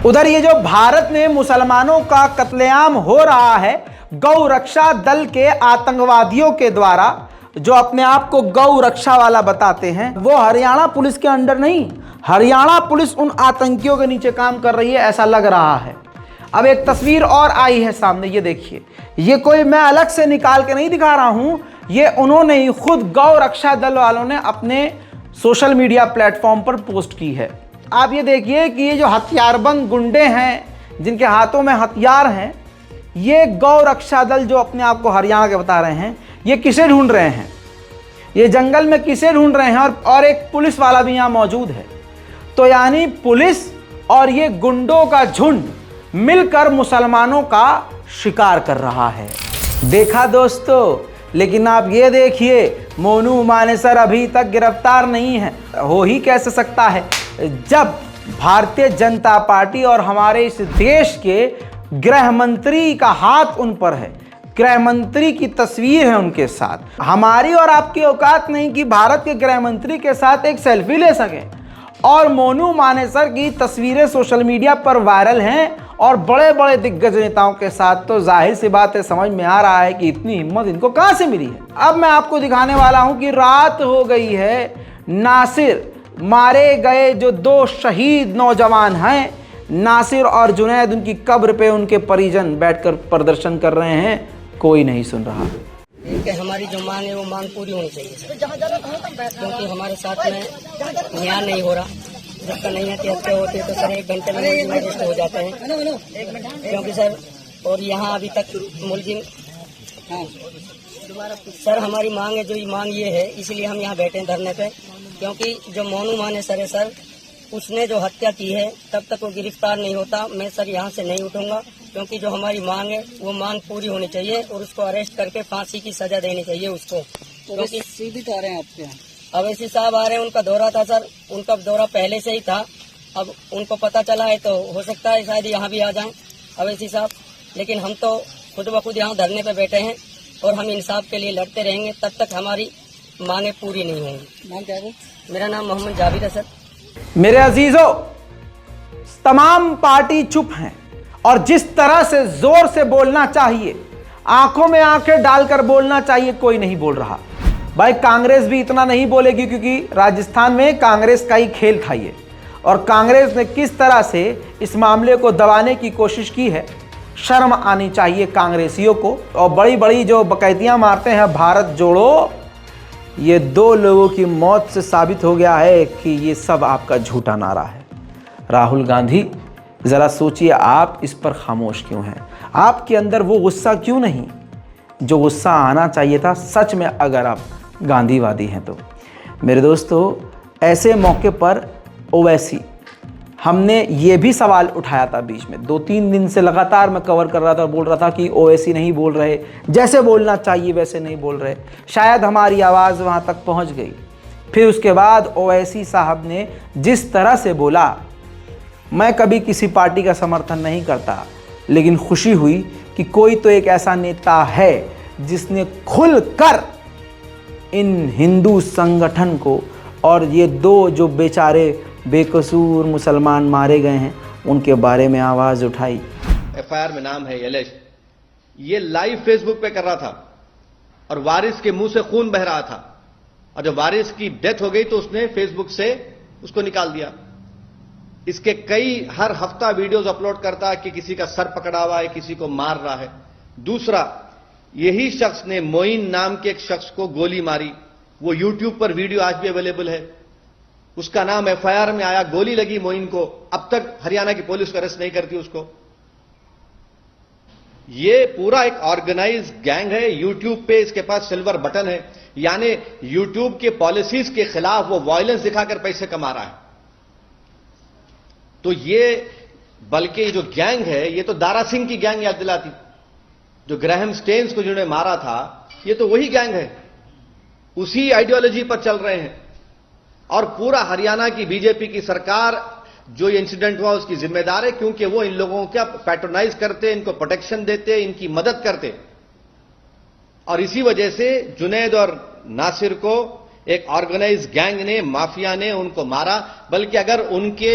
उधर ये जो भारत में मुसलमानों का कत्लेआम हो रहा है गौ रक्षा दल के आतंकवादियों के द्वारा, जो अपने आप को गौ रक्षा वाला बताते हैं, वो हरियाणा पुलिस के अंडर नहीं, हरियाणा पुलिस उन आतंकियों के नीचे काम कर रही है, ऐसा लग रहा है। अब एक तस्वीर और आई है सामने, ये देखिए, ये कोई मैं अलग से निकाल के नहीं दिखा रहा हूं, ये उन्होंने ही खुद गौ रक्षा दल वालों ने अपने सोशल मीडिया प्लेटफॉर्म पर पोस्ट की है। आप ये देखिए कि ये जो हथियारबंद गुंडे हैं जिनके हाथों में हथियार हैं, ये गौ रक्षा दल जो अपने आप को हरियाणा के बता रहे हैं, ये किसे ढूंढ रहे हैं, ये जंगल में किसे ढूंढ रहे हैं, और एक पुलिस वाला भी यहाँ मौजूद है। तो यानी पुलिस और ये गुंडों का झुंड मिलकर मुसलमानों का शिकार कर रहा है। देखा दोस्तों, लेकिन आप ये देखिए, मोनू मानेसर अभी तक गिरफ्तार नहीं है। हो ही कैसे सकता है जब भारतीय जनता पार्टी और हमारे इस देश के गृह मंत्री का हाथ उन पर है, गृह मंत्री की तस्वीर है उनके साथ। हमारी और आपकी औकात नहीं कि भारत के गृह मंत्री के साथ एक सेल्फी ले सकें, और मोनू मानेसर की तस्वीरें सोशल मीडिया पर वायरल हैं और बड़े बड़े दिग्गज नेताओं के साथ। तो जाहिर सी बात है, समझ में आ रहा है कि इतनी हिम्मत इनको कहां से मिली है। अब मैं आपको दिखाने वाला हूं कि रात हो गई है, नासिर मारे गए जो दो शहीद नौजवान हैं, नासिर और जुनैद, उनकी कब्र पे उनके परिजन बैठकर प्रदर्शन कर रहे हैं, कोई नहीं सुन रहा। कि हमारी जो मांग है वो मांग पूरी होनी चाहिए सर, क्योंकि हमारे साथ में न्याय नहीं हो रहा। जब तक नहीं हत्या होती है तो सर 1 घंटे में रजिस्टर हो जाते हैं, क्योंकि सर और यहाँ अभी तक मुलजिम सर हमारी मांग है, जो ये मांग ये है, इसलिए हम यहाँ बैठे हैं धरने पे, क्योंकि जो मोनू मानेसर है सर, उसने जो हत्या की है तब तक वो गिरफ्तार नहीं होता, मैं सर यहाँ से नहीं उठूंगा, क्योंकि जो हमारी मांग है वो मांग पूरी होनी चाहिए और उसको अरेस्ट करके फांसी की सजा देनी चाहिए उसको। क्योंकि सीधी तो आ रहे हैं आपके यहाँ, अवैसी साहब आ रहे हैं, उनका दौरा था सर, उनका दौरा पहले से ही था, अब उनको पता चला है तो हो सकता है शायद यहाँ भी आ जाएं अवैसी साहब, लेकिन हम तो खुद ब खुद यहाँ धरने पे बैठे हैं और हम इंसाफ के लिए लड़ते रहेंगे तब तक हमारी मांगे पूरी नहीं होंगी। नाम क्या है? मेरा नाम मोहम्मद जावेद है सर। मेरे अजीजों, तमाम पार्टी चुप हैं और जिस तरह से जोर से बोलना चाहिए, आंखों में आंखें डालकर बोलना चाहिए, कोई नहीं बोल रहा। भाई कांग्रेस भी इतना नहीं बोलेगी, क्योंकि राजस्थान में कांग्रेस का ही खेल था ये, और कांग्रेस ने किस तरह से इस मामले को दबाने की कोशिश की है, शर्म आनी चाहिए कांग्रेसियों को। और बड़ी बड़ी जो बकैतियां मारते हैं भारत जोड़ो, ये 2 लोगों की मौत से साबित हो गया है कि ये सब आपका झूठा नारा है। राहुल गांधी, ज़रा सोचिए, आप इस पर खामोश क्यों हैं? आपके अंदर वो गुस्सा क्यों नहीं जो गुस्सा आना चाहिए था सच में, अगर आप गांधीवादी हैं तो। मेरे दोस्तों, ऐसे मौके पर ओवैसी, हमने ये भी सवाल उठाया था बीच में, 2-3 दिन से लगातार मैं कवर कर रहा था, बोल रहा था कि ओवैसी नहीं बोल रहे, जैसे बोलना चाहिए वैसे नहीं बोल रहे। शायद हमारी आवाज़ वहाँ तक पहुँच गई। फिर उसके बाद ओवैसी साहब ने जिस तरह से बोला, मैं कभी किसी पार्टी का समर्थन नहीं करता, लेकिन खुशी हुई कि कोई तो एक ऐसा नेता है जिसने खुलकर इन हिंदू संगठन को और ये 2 जो बेचारे बेकसूर मुसलमान मारे गए हैं उनके बारे में आवाज उठाई। एफआईआर में नाम है यलेश, ये लाइव फेसबुक पे कर रहा था और वारिस के मुंह से खून बह रहा था, और जब वारिस की डेथ हो गई तो उसने फेसबुक से उसको निकाल दिया। इसके कई हर हफ्ता वीडियोस अपलोड करता है कि किसी का सर पकड़ा हुआ है, किसी को मार रहा है। दूसरा, यही शख्स ने मोइन नाम के एक शख्स को गोली मारी, वो यूट्यूब पर वीडियो आज भी अवेलेबल है, उसका नाम एफआईआर में आया, गोली लगी मोइन को, अब तक हरियाणा की पुलिस अरेस्ट नहीं करती उसको। ये पूरा एक ऑर्गेनाइज गैंग है, यूट्यूब पे इसके पास सिल्वर बटन है, यानी यूट्यूब के पॉलिसीज के खिलाफ वो वायलेंस दिखाकर पैसे कमा रहा है। तो ये, बल्कि जो गैंग है ये तो दारा सिंह की गैंग याद दिलाती, जो ग्राहम स्टेन्स को जिन्होंने मारा था, ये तो वही गैंग है, उसी आइडियोलॉजी पर चल रहे हैं। और पूरा हरियाणा की बीजेपी की सरकार जो ये इंसिडेंट हुआ उसकी जिम्मेदार है, क्योंकि वो इन लोगों का पैट्रोनाइज करते, इनको प्रोटेक्शन देते, इनकी मदद करते। और इसी वजह से जुनैद और नासिर को एक ऑर्गेनाइज गैंग ने, माफिया ने उनको मारा। बल्कि अगर उनके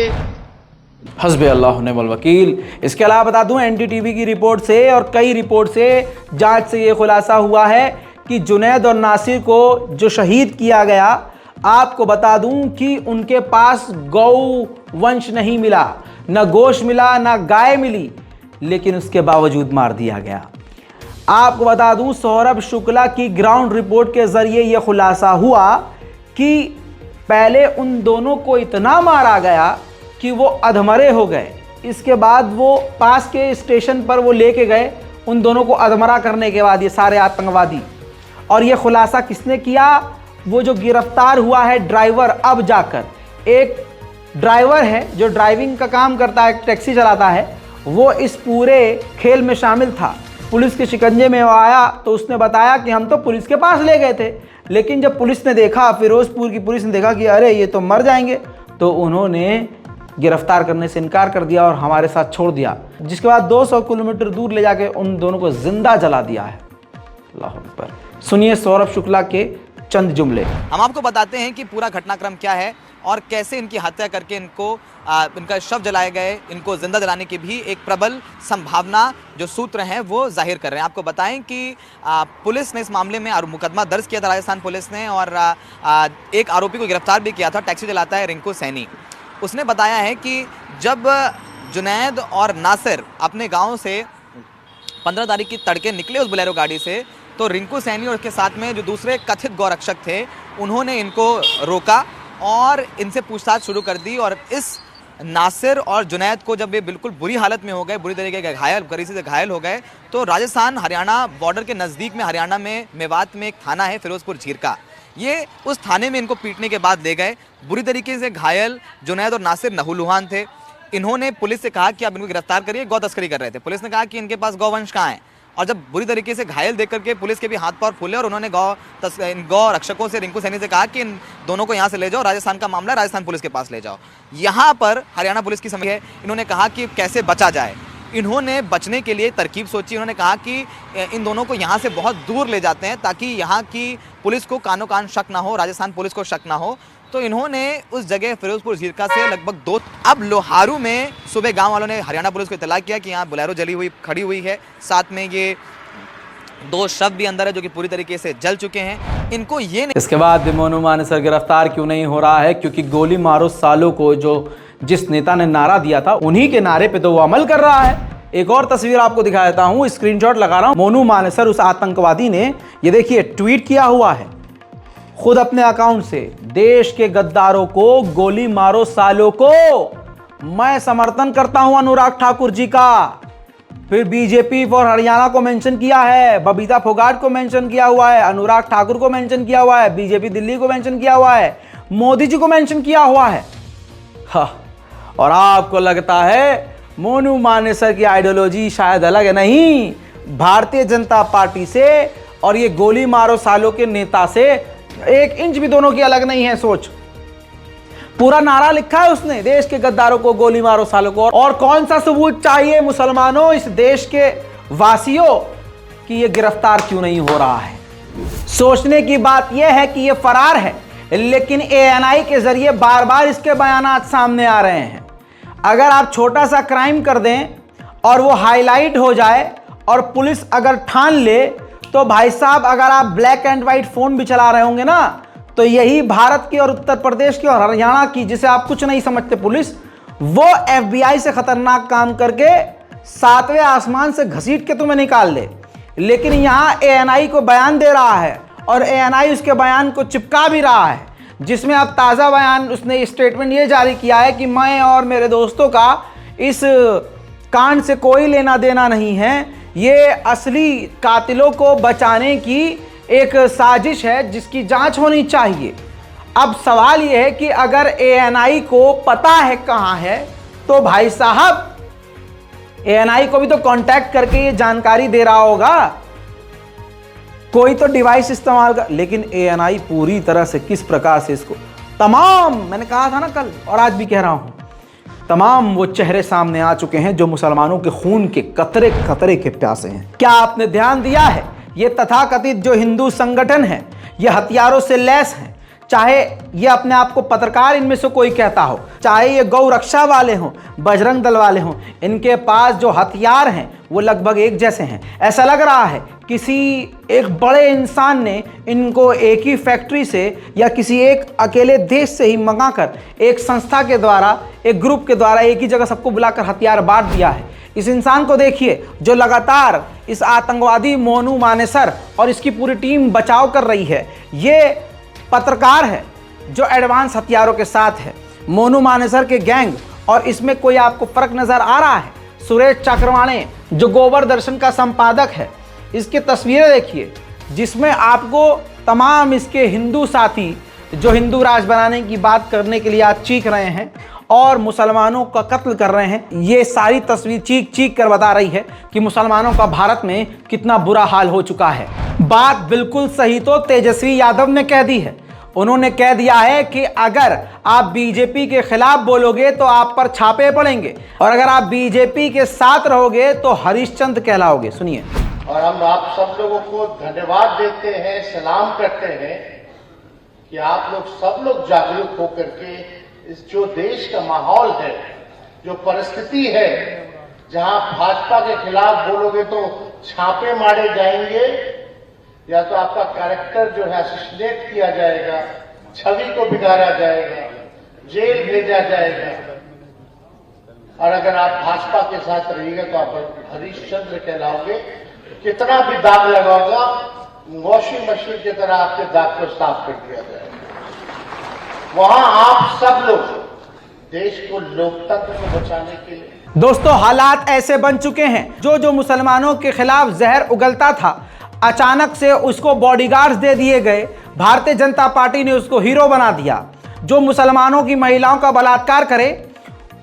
हस्बे अल्लाह निअमल वकील। इसके अलावा बता दूं, एनडीटीवी की रिपोर्ट से और कई रिपोर्ट से, जांच से ये खुलासा हुआ है कि जुनैद और नासिर को जो शहीद किया गया, आपको बता दूं कि उनके पास गौ वंश नहीं मिला, न गोश्त मिला, न गाय मिली, लेकिन उसके बावजूद मार दिया गया। आपको बता दूं, सौरभ शुक्ला की ग्राउंड रिपोर्ट के जरिए यह खुलासा हुआ कि पहले उन दोनों को इतना मारा गया कि वो अधमरे हो गए। इसके बाद वो पास के स्टेशन पर वो लेके गए उन दोनों को अधमरा करने के बाद, ये सारे आतंकवादी। और ये खुलासा किसने किया? वो जो गिरफ्तार हुआ है ड्राइवर, अब जाकर एक ड्राइवर है जो ड्राइविंग का काम करता है, टैक्सी चलाता है, वो इस पूरे खेल में शामिल था। पुलिस के शिकंजे में वो आया तो उसने बताया कि हम तो पुलिस के पास ले गए थे, लेकिन जब पुलिस ने देखा, फिरोजपुर की पुलिस ने देखा कि अरे ये तो मर जाएंगे, तो उन्होंने गिरफ्तार करने से इनकार कर दिया और हमारे साथ छोड़ दिया। जिसके बाद 200 किलोमीटर दूर ले जाके उन दोनों को जिंदा जला दिया है। अल्लाह अकबर। सुनिए सौरभ शुक्ला के चंद जुमले। हम आपको बताते हैं कि पूरा घटनाक्रम क्या है और कैसे इनकी हत्या करके इनका शव जलाए गए, इनको जिंदा जलाने की भी एक प्रबल संभावना जो सूत्र हैं वो जाहिर कर रहे हैं। आपको बताएं कि पुलिस ने इस मामले में मुकदमा दर्ज किया था, राजस्थान पुलिस ने, और एक आरोपी को गिरफ्तार भी किया था। टैक्सी चलाता है रिंकू सैनी। उसने बताया है कि जब जुनैद और नासिर अपने गाँव से 15 तारीख की तड़के निकले उस बोलेरो गाड़ी से, तो रिंकू सैनी और उसके साथ में जो दूसरे कथित गौरक्षक थे, उन्होंने इनको रोका और इनसे पूछताछ शुरू कर दी। और इस नासिर और जुनैद को जब ये बिल्कुल बुरी हालत में हो गए, बुरी तरीके के करीब से घायल हो गए, तो राजस्थान हरियाणा बॉर्डर के नज़दीक में, हरियाणा में मेवात में एक थाना है फिरोजपुर झीर का, ये उस थाने में इनको पीटने के बाद ले गए। बुरी तरीके से घायल जुनैद और नासिर नहूलुहान थे। इन्होंने पुलिस से कहा कि आप इनको गिरफ्तार करिए, गौ तस्करी कर रहे थे। पुलिस ने कहा कि इनके पास गौवंश कहाँ है, और जब बुरी तरीके से घायल देख करके पुलिस के भी हाथ पांव फूले और उन्होंने गौ रक्षकों से, रिंकू सैनी से कहा कि इन दोनों को यहाँ से ले जाओ, राजस्थान का मामला है, राजस्थान पुलिस के पास ले जाओ। यहाँ पर हरियाणा पुलिस की समझ है, इन्होंने कहा कि कैसे बचा जाए। इन्होंने बचने के लिए तरकीब सोची। उन्होंने कहा कि इन दोनों को यहाँ से बहुत दूर ले जाते हैं ताकि यहाँ की पुलिस को कानो कान शक ना हो, राजस्थान पुलिस को शक ना हो। तो इन्होंने उस जगह फिरोजपुर झीरका से लगभग 2, अब लोहारू में सुबह गांव वालों ने हरियाणा पुलिस को इत्तला किया कि यहाँ बोलेरो जली हुई खड़ी हुई है, साथ में ये 2 शव भी अंदर है जो कि पूरी तरीके से जल चुके हैं। इनको ये नहीं। इसके बाद मोनू मानेसर गिरफ्तार क्यों नहीं हो रहा है? क्योंकि गोली मारो सालों को जिस नेता ने नारा दिया था, उन्हीं के नारे पे तो वो अमल कर रहा है। एक और तस्वीर आपको दिखा देता हूं, स्क्रीनशॉट लगा रहा हूं। मोनू मानेसर, उस आतंकवादी ने, ये देखिए ट्वीट किया हुआ है खुद अपने अकाउंट से, देश के गद्दारों को गोली मारो सालों को। मैं समर्थन करता हूं अनुराग ठाकुर जी का। फिर बीजेपी फॉर हरियाणा को मेंशन किया है, बबीता फोगाट को मेंशन किया हुआ है, अनुराग ठाकुर को मेंशन किया हुआ है, बीजेपी दिल्ली को मेंशन किया हुआ है, मोदी जी को मेंशन किया हुआ है। हाँ, और आपको लगता है मोनू मानेसर की आइडियोलॉजी शायद अलग है? नहीं, भारतीय जनता पार्टी से और ये गोली मारो सालों के नेता से 1 इंच भी दोनों की अलग नहीं है सोच। पूरा नारा लिखा है उसने, देश के गद्दारों को गोली मारो सालों को। और कौन सा सबूत चाहिए मुसलमानों, इस देश के वासियों, कि ये गिरफ्तार क्यों नहीं हो रहा है? सोचने की बात यह है कि ये फरार है, लेकिन ANI के जरिए बार बार इसके बयानात सामने आ रहे हैं। अगर आप छोटा सा क्राइम कर दें और वो हाईलाइट हो जाए और पुलिस अगर ठान ले, तो भाई साहब, अगर आप ब्लैक एंड व्हाइट फोन भी चला रहे होंगे ना, तो यही भारत की और उत्तर प्रदेश की और हरियाणा की, जिसे आप कुछ नहीं समझते पुलिस, वो FBI से खतरनाक काम करके 7वें आसमान से घसीट के तुम्हें निकाल ले। लेकिन यहां ANI को बयान दे रहा है और ANI उसके बयान को चिपका भी रहा है, जिसमें अब ताज़ा बयान उसने स्टेटमेंट ये जारी किया है कि मैं और मेरे दोस्तों का इस कांड से कोई लेना देना नहीं है। ये असली कातिलों को बचाने की एक साजिश है जिसकी जांच होनी चाहिए। अब सवाल ये है कि अगर ANI को पता है कहाँ है, तो भाई साहब ANI को भी तो कांटेक्ट करके ये जानकारी दे रहा होगा, कोई तो डिवाइस इस्तेमाल कर। लेकिन ANI पूरी तरह से किस प्रकार से इसको मैंने कहा था ना कल और आज भी कह रहा हूं, तमाम वो चेहरे सामने आ चुके हैं जो मुसलमानों के खून के कतरे कतरे के प्यासे हैं। क्या आपने ध्यान दिया है ये तथाकथित जो हिंदू संगठन है ये हथियारों से लैस हैं। चाहे ये अपने आप को पत्रकार इनमें से कोई कहता हो, चाहे ये गौ रक्षा वाले हों, बजरंग दल वाले हों, इनके पास जो हथियार हैं वो लगभग एक जैसे हैं। ऐसा लग रहा है किसी एक बड़े इंसान ने इनको एक ही फैक्ट्री से या किसी एक अकेले देश से ही मंगाकर एक संस्था के द्वारा, एक ग्रुप के द्वारा एक ही जगह सबको बुलाकर हथियार बांट दिया है। इस इंसान को देखिए जो लगातार इस आतंकवादी मोनू मानेसर और इसकी पूरी टीम बचाव कर रही है। ये पत्रकार है जो एडवांस हथियारों के साथ है। मोनू मानेसर के गैंग और इसमें कोई आपको फर्क नजर आ रहा है? सुरेश चक्रवाणे जो गोबर दर्शन का संपादक है, इसकी तस्वीरें देखिए जिसमें आपको तमाम इसके हिंदू साथी जो हिंदू राज बनाने की बात करने के लिए आज चीख रहे हैं और मुसलमानों का कत्ल कर रहे हैं, ये सारी तस्वीर चीख चीख कर बता रही है कि मुसलमानों का भारत में कितना बुरा हाल हो चुका है। बात बिल्कुल सही तो तेजस्वी यादव ने कह दी है। उन्होंने कह दिया है कि अगर आप बीजेपी के खिलाफ बोलोगे तो आप पर छापे पड़ेंगे और अगर आप बीजेपी के साथ रहोगे तो हरिश्चंद्र कहलाओगे। सुनिए। और हम आप सब लोगों को धन्यवाद देते हैं, सलाम करते हैं कि आप लोग सब लोग जागरूक होकर के इस जो देश का माहौल है, जो परिस्थिति है, जहां भाजपा के खिलाफ बोलोगे तो छापे मारे जाएंगे या तो आपका कैरेक्टर जो है असोसिएट किया जाएगा, छवि को बिगाड़ा जाएगा, जेल भेजा जाएगा और अगर आप भाजपा के साथ रहिएगा तो आप हरिश्चंद्र कहलाओगे। कितना भी दाग लगाओगा वॉशिंग मशीन की तरह आपके दाग को साफ कर दिया जाएगा। वहां आप सब लोग देश को लोकतंत्र को बचाने के लिए। दोस्तों हालात ऐसे बन चुके हैं जो मुसलमानों के खिलाफ जहर उगलता था अचानक से उसको बॉडीगार्ड्स दे दिए गए। भारतीय जनता पार्टी ने उसको हीरो बना दिया। जो मुसलमानों की महिलाओं का बलात्कार करे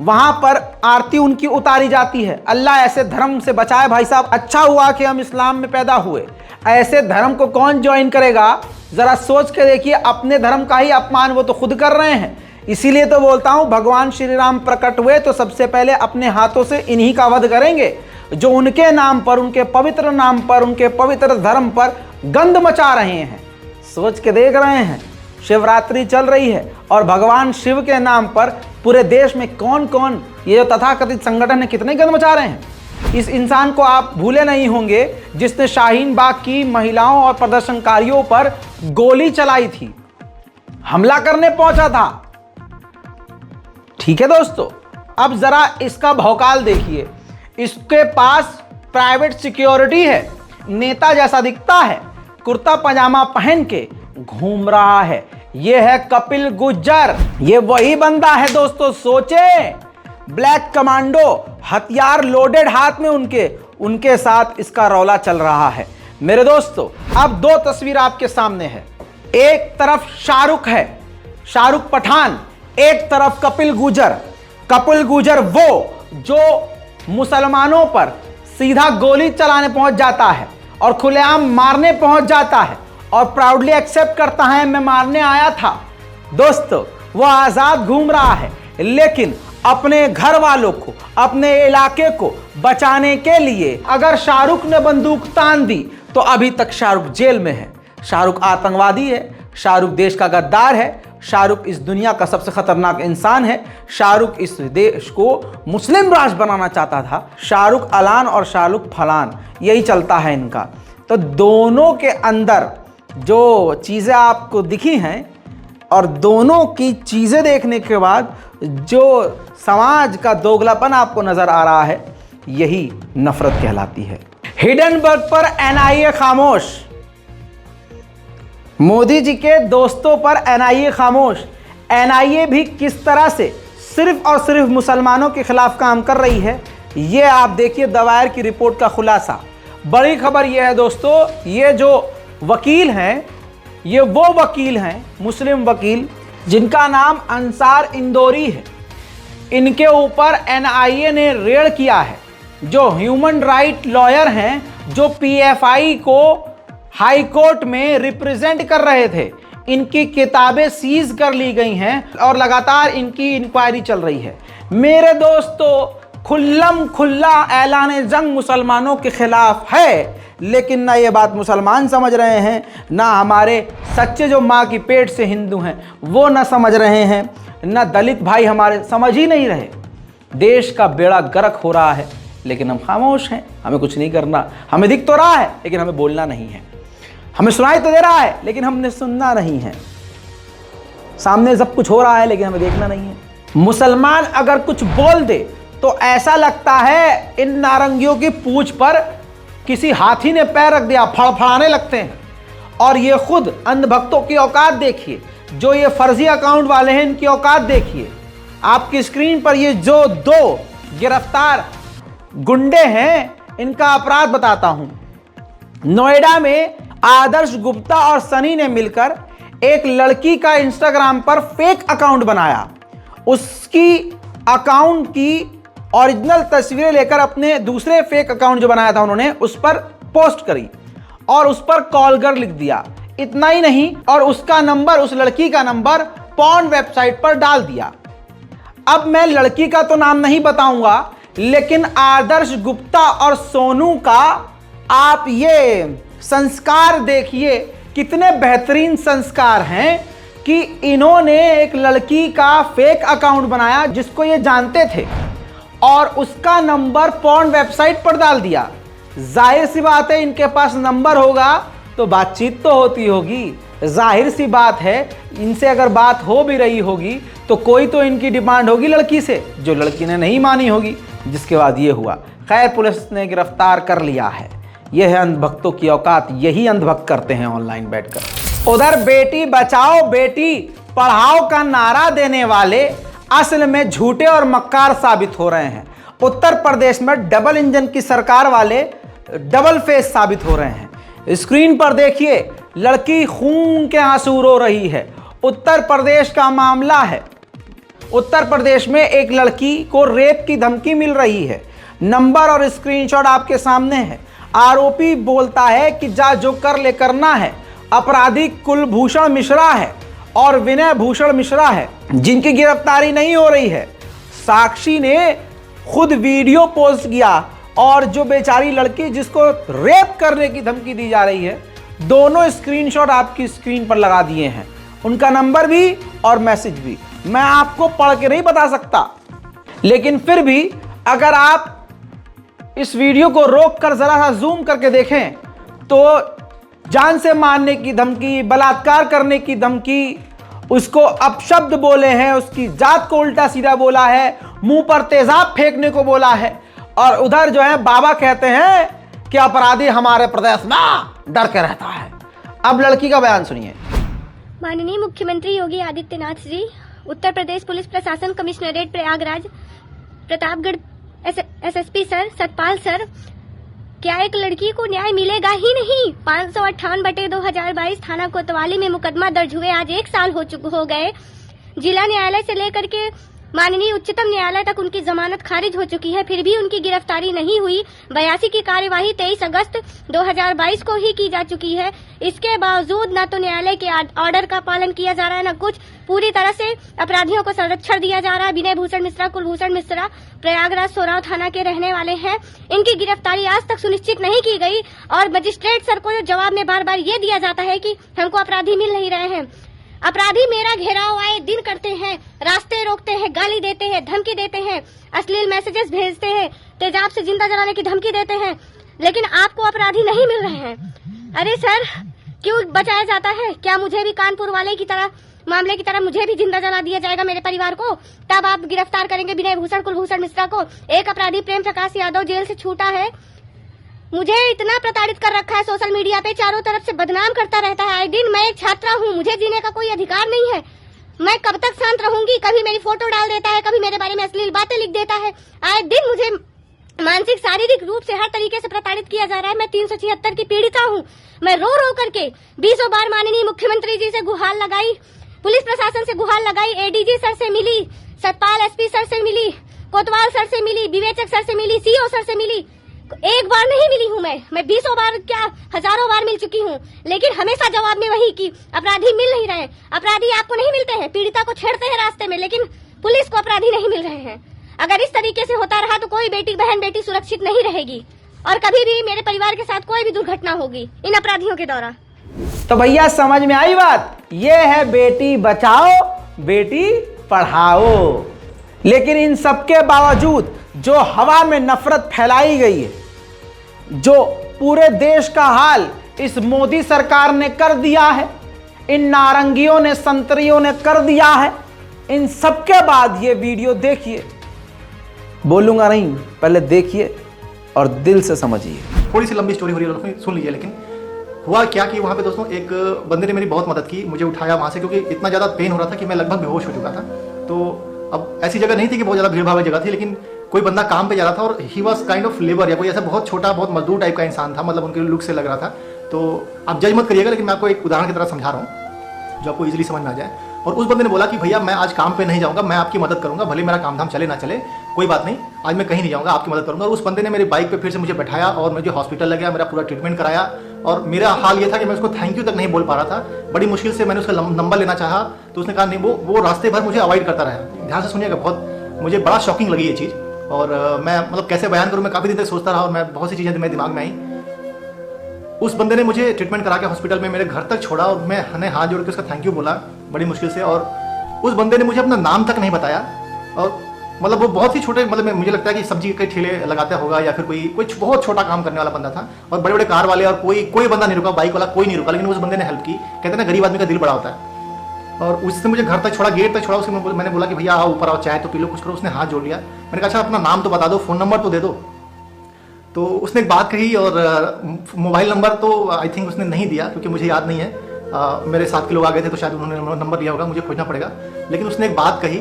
वहां पर आरती उनकी उतारी जाती है। अल्लाह ऐसे धर्म से बचाए भाई साहब। अच्छा हुआ कि हम इस्लाम में पैदा हुए। ऐसे धर्म को कौन ज्वाइन करेगा? जरा सोच के देखिए, अपने धर्म का ही अपमान वो तो खुद कर रहे हैं। इसीलिए तो बोलता हूं भगवान श्री राम प्रकट हुए तो सबसे पहले अपने हाथों से इन्हीं का वध करेंगे जो उनके नाम पर, उनके पवित्र नाम पर, उनके पवित्र धर्म पर गंद मचा रहे हैं। सोच के देख रहे हैं शिवरात्रि चल रही है और भगवान शिव के नाम पर पूरे देश में कौन कौन ये जो तथाकथित संगठन है कितने गंद मचा रहे हैं। इस इंसान को आप भूले नहीं होंगे जिसने शाहीन बाग की महिलाओं और प्रदर्शनकारियों पर गोली चलाई थी, हमला करने पहुंचा था। ठीक है दोस्तों, अब जरा इसका भौकाल देखिए। इसके पास प्राइवेट सिक्योरिटी है, नेता जैसा दिखता है, कुर्ता पजामा पहन के घूम रहा है। यह है कपिल गुज्जर। ये वही बंदा है दोस्तों, सोचे ब्लैक कमांडो, हथियार लोडेड हाथ में उनके साथ इसका रौला चल रहा है। मेरे दोस्तों अब दो तस्वीर आपके सामने है। एक तरफ शाहरुख है, शाहरुख पठान, एक तरफ कपिल गुज्जर। कपिल गुज्जर वो जो मुसलमानों पर सीधा गोली चलाने पहुंच जाता है और खुलेआम मारने पहुंच जाता है और प्राउडली एक्सेप्ट करता है मैं मारने आया था। दोस्तों वो आजाद घूम रहा है, लेकिन अपने घर वालों को, अपने इलाके को बचाने के लिए अगर शाहरुख ने बंदूक तान दी तो अभी तक शाहरुख जेल में है। शाहरुख आतंकवादी है, शाहरुख देश का गद्दार है, शाहरुख इस दुनिया का सबसे खतरनाक इंसान है। शाहरुख इस देश को मुस्लिम राष्ट्र बनाना चाहता था। शाहरुख अलान और शाहरुख फलान यही चलता है इनका। तो दोनों के अंदर जो चीज़ें आपको दिखी हैं और दोनों की चीज़ें देखने के बाद जो समाज का दोगलापन आपको नज़र आ रहा है, यही नफरत कहलाती है। हिडनबर्ग पर एनआईए खामोश। मोदी जी के दोस्तों पर एनआईए खामोश। एनआईए भी किस तरह से सिर्फ और सिर्फ मुसलमानों के खिलाफ काम कर रही है, ये आप देखिए दवायर की रिपोर्ट का खुलासा। बड़ी खबर यह है दोस्तों, ये जो वकील हैं, ये वो वकील हैं, मुस्लिम वकील जिनका नाम अंसार इंदौरी है। इनके ऊपर एनआईए ने रेड किया है। जो ह्यूमन राइट लॉयर हैं, जो पीएफआई को हाई कोर्ट में रिप्रेजेंट कर रहे थे, इनकी किताबें सीज कर ली गई हैं और लगातार इनकी इंक्वायरी चल रही है। मेरे दोस्तों खुल्लम खुल्ला ऐलान जंग मुसलमानों के खिलाफ है, लेकिन ना ये बात मुसलमान समझ रहे हैं, ना हमारे सच्चे जो माँ की पेट से हिंदू हैं वो ना समझ रहे हैं, ना दलित भाई हमारे समझ ही नहीं रहे। देश का बेड़ा गर्क हो रहा है लेकिन हम खामोश हैं, हमें कुछ नहीं करना। हमें दिख तो रहा है लेकिन हमें बोलना नहीं है, हमें सुनाई तो दे रहा है लेकिन हमने सुनना नहीं है। सामने सब कुछ हो रहा है लेकिन हमें देखना नहीं है। मुसलमान अगर कुछ बोल दे तो ऐसा लगता है इन नारंगियों की पूंछ पर किसी हाथी ने पैर रख दिया, फड़फड़ाने लगते हैं। और ये खुद अंधभक्तों की औकात देखिए, जो ये फर्जी अकाउंट वाले हैं इनकी औकात देखिए। आपकी स्क्रीन पर ये जो 2 गिरफ्तार गुंडे हैं इनका अपराध बताता हूं। नोएडा में आदर्श गुप्ता और सनी ने मिलकर एक लड़की का इंस्टाग्राम पर फेक अकाउंट बनाया, उसकी अकाउंट की ओरिजिनल तस्वीरें लेकर अपने दूसरे फेक अकाउंट जो बनाया था उन्होंने उस पर पोस्ट करी और उस पर कॉल कर लिख दिया। इतना ही नहीं, और उसका नंबर, उस लड़की का नंबर पॉर्न वेबसाइट पर डाल दिया। अब मैं लड़की का तो नाम नहीं बताऊंगा, लेकिन आदर्श गुप्ता और सोनू का आप ये संस्कार देखिए, कितने बेहतरीन संस्कार हैं कि इन्होंने एक लड़की का फेक अकाउंट बनाया जिसको ये जानते थे और उसका नंबर पॉर्न वेबसाइट पर डाल दिया। जाहिर सी बात है इनके पास नंबर होगा तो बातचीत तो होती होगी। जाहिर सी बात है इनसे अगर बात हो भी रही होगी तो कोई तो इनकी डिमांड होगी लड़की से, जो लड़की ने नहीं मानी होगी, जिसके बाद ये हुआ। खैर, पुलिस ने गिरफ्तार कर लिया है। यह है अंधभक्तों की औकात, यही अंधभक्त करते हैं ऑनलाइन बैठकर। उधर बेटी बचाओ बेटी पढ़ाओ का नारा देने वाले असल में झूठे और मक्कार साबित हो रहे हैं। उत्तर प्रदेश में डबल इंजन की सरकार वाले डबल फेस साबित हो रहे हैं। स्क्रीन पर देखिए, लड़की खून के आंसू रो रही है। उत्तर प्रदेश का मामला है। उत्तर प्रदेश में एक लड़की को रेप की धमकी मिल रही है। नंबर और स्क्रीनशॉट आपके सामने है। आरोपी बोलता है कि जा जो कर ले करना है। अपराधी कुलभूषण मिश्रा है और विनय भूषण मिश्रा है, जिनकी गिरफ्तारी नहीं हो रही है। साक्षी ने खुद वीडियो पोस्ट किया और जो बेचारी लड़की जिसको रेप करने की धमकी दी जा रही है, दोनों स्क्रीनशॉट आपकी स्क्रीन पर लगा दिए हैं, उनका नंबर भी और मैसेज भी। मैं आपको पढ़ के नहीं बता सकता, लेकिन फिर भी अगर आप इस वीडियो को रोककर जरा सा जूम करके देखें तो जान से मारने की धमकी, बलात्कार करने की धमकी, उसको अपशब्द बोले हैं, उसकी जात को उल्टा सीधा बोला है, मुंह पर तेजाब फेंकने को बोला है। और उधर जो है बाबा कहते हैं कि अपराधी हमारे प्रदेश में डर के रहता है। अब लड़की का बयान सुनिए। माननीय मुख्यमंत्री योगी आदित्यनाथ जी, उत्तर प्रदेश पुलिस प्रशासन commissionerate Prayagraj, Pratapgarh SSP sir, Satpal sir, क्या एक लड़की को न्याय मिलेगा ही नहीं? 558/2022 थाना कोतवाली में मुकदमा दर्ज हुए आज 1 साल हो गए। जिला न्यायालय से लेकर के माननीय उच्चतम न्यायालय तक उनकी जमानत खारिज हो चुकी है, फिर भी उनकी गिरफ्तारी नहीं हुई। 82 की कार्यवाही 23 अगस्त 2022 को ही की जा चुकी है। इसके बावजूद न तो न्यायालय के ऑर्डर का पालन किया जा रहा है, न कुछ। पूरी तरह से अपराधियों को संरक्षण दिया जा रहा है। विनय भूषण मिश्रा, कुलभूषण मिश्रा प्रयागराज सोराव थाना के रहने वाले हैं। इनकी गिरफ्तारी आज तक सुनिश्चित नहीं की गई और मजिस्ट्रेट सर को जवाब में बार बार ये दिया जाता है कि हमको अपराधी मिल नहीं रहे हैं। अपराधी मेरा घेराव आए दिन करते हैं, रास्ते रोकते हैं, गाली देते हैं, धमकी देते हैं, अश्लील मैसेजेस भेजते हैं, तेजाब से जिंदा जलाने की धमकी देते हैं, लेकिन आपको अपराधी नहीं मिल रहे हैं। अरे सर, क्यों बचाया जाता है? क्या मुझे भी कानपुर वाले की तरह, मामले की तरह मुझे भी जिंदा जला दिया जाएगा, मेरे परिवार को? तब आप गिरफ्तार करेंगे विनय भूषण, कुलभूषण मिश्रा को। एक अपराधी प्रेम प्रकाश यादव जेल से छूटा है। मुझे इतना प्रताड़ित कर रखा है सोशल मीडिया पे, चारों तरफ से बदनाम करता रहता है आए दिन। मैं एक छात्रा हूँ, मुझे जीने का कोई अधिकार नहीं है। मैं कब तक शांत रहूंगी? कभी मेरी फोटो डाल देता है, कभी मेरे बारे में अश्लील बातें लिख देता है। आए दिन मुझे मानसिक शारीरिक रूप से हर तरीके से प्रताड़ित किया जा रहा है। मैं 376 की पीड़िता हूँ। मैं रो रो करके 20 बार माननीय मुख्यमंत्री जी से गुहार लगाई, पुलिस प्रशासन से गुहार लगाई, एडीजी सर से मिली, सतपाल एसपी सर से मिली, कोतवाल सर से मिली, विवेचक सर से मिली, सीओ सर से मिली। एक बार नहीं मिली हूँ मैं 20 बार क्या हजारों बार मिल चुकी हूँ, लेकिन हमेशा जवाब में वही कि अपराधी मिल नहीं रहे। अपराधी आपको नहीं मिलते हैं, पीड़िता को छेड़ते हैं रास्ते में, लेकिन पुलिस को अपराधी नहीं मिल रहे हैं। अगर इस तरीके से होता रहा तो कोई बेटी बहन बेटी सुरक्षित नहीं रहेगी। और कभी भी मेरे परिवार के साथ कोई भी दुर्घटना होगी इन अपराधियों के द्वारा। तो भैया समझ में आई बात, ये है बेटी बचाओ बेटी पढ़ाओ। लेकिन इन सबके बावजूद जो हवा में नफरत फैलाई गई है, जो पूरे देश का हाल इस मोदी सरकार ने कर दिया है, इन नारंगियों ने संतरियों ने कर दिया है, इन सबके बाद ये वीडियो देखिए, बोलूंगा नहीं, पहले देखिए और दिल से समझिए। थोड़ी सी लंबी स्टोरी हो रही है, सुन लीजिए। लेकिन हुआ क्या कि वहाँ पे दोस्तों एक बंदे ने मेरी बहुत मदद की, मुझे उठाया वहाँ से, क्योंकि इतना ज़्यादा पेन हो रहा था कि मैं लगभग बेहोश हो चुका था। तो अब ऐसी जगह नहीं थी कि बहुत ज़्यादा भीड़ भाड़ वाली जगह थी, लेकिन कोई बंदा काम पे जा रहा था और he was kind of labour या कोई ऐसा बहुत छोटा बहुत मजदूर टाइप का इंसान था, मतलब उनके लुक से लग रहा था। तो आप जज मत करिएगा, लेकिन मैं आपको एक उदाहरण की तरह समझा रहा हूँ जो आपको इजीली समझ में आ जाए। और उस बंदे ने बोला कि भैया मैं आज काम पे नहीं जाऊँगा, मैं आपकी मदद करूँगा, भले मेरा काम धाम चले ना चले कोई बात नहीं, आज मैं कहीं नहीं जाऊँगा, आपकी मदद करूँगा। और उस बंदे ने मेरी बाइक पे फिर से मुझे बैठाया और मुझे हॉस्पिटल ले गया, मेरा पूरा ट्रीटमेंट कराया। और मेरा हाल ये था कि मैं उसको थैंक यू तक नहीं बोल पा रहा था। बड़ी मुश्किल से मैंने उसका नंबर लेना चाहा तो उसने कहा नहीं, वो रास्ते भर मुझे अवॉइड करता रहा। ध्यान से सुनिएगा, बहुत मुझे बड़ा शॉकिंग लगी ये चीज़। और मैं मतलब कैसे बयान करूँ, मैं काफ़ी दिन तक सोचता रहा और मैं बहुत सी चीज़ें मेरे दिमाग में आई। उस बंदे ने मुझे ट्रीटमेंट करा के हॉस्पिटल में मेरे घर तक छोड़ा और मैंने हाथ जोड़ के उसका थैंक यू बोला बड़ी मुश्किल से। और उस बंदे ने मुझे अपना नाम तक नहीं बताया। और मतलब वो बहुत ही छोटे, मतलब मुझे लगता है कि सब्जी के ठेले लगाता होगा या फिर कोई बहुत छोटा काम करने वाला बंदा था। और बड़े बड़े कार वाले और कोई बंदा नहीं रुका, बाइक वाला कोई नहीं रुका, लेकिन उस बंदे ने हेल्प की। कहते हैं ना गरीब आदमी का दिल बड़ा होता है। और उसने मुझे घर तक छोड़ा, गेट तक छोड़ा। उसके मैंने बोला कि भैया आओ ऊपर आओ, चाय तो पी लो, कुछ करो। उसने हाथ जोड़ लिया। मैंने कहा अच्छा अपना नाम तो बता दो, फ़ोन नंबर तो दे दो। तो उसने एक बात कही और मोबाइल नंबर तो आई थिंक उसने नहीं दिया, क्योंकि मुझे याद नहीं है। मेरे साथ के लोग आ गए थे तो शायद उन्होंने नंबर लिया होगा, मुझे खोजना पड़ेगा। लेकिन उसने एक बात कही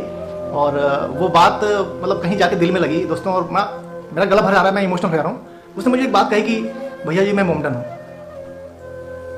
और वो बात मतलब कहीं जाके दिल में लगी दोस्तों। और मेरा गला भर आ रहा है, मैं इमोशनल हो जा रहा हूँ। उसने मुझे एक बात कही कि भैया जी मैं मोमडन हूँ।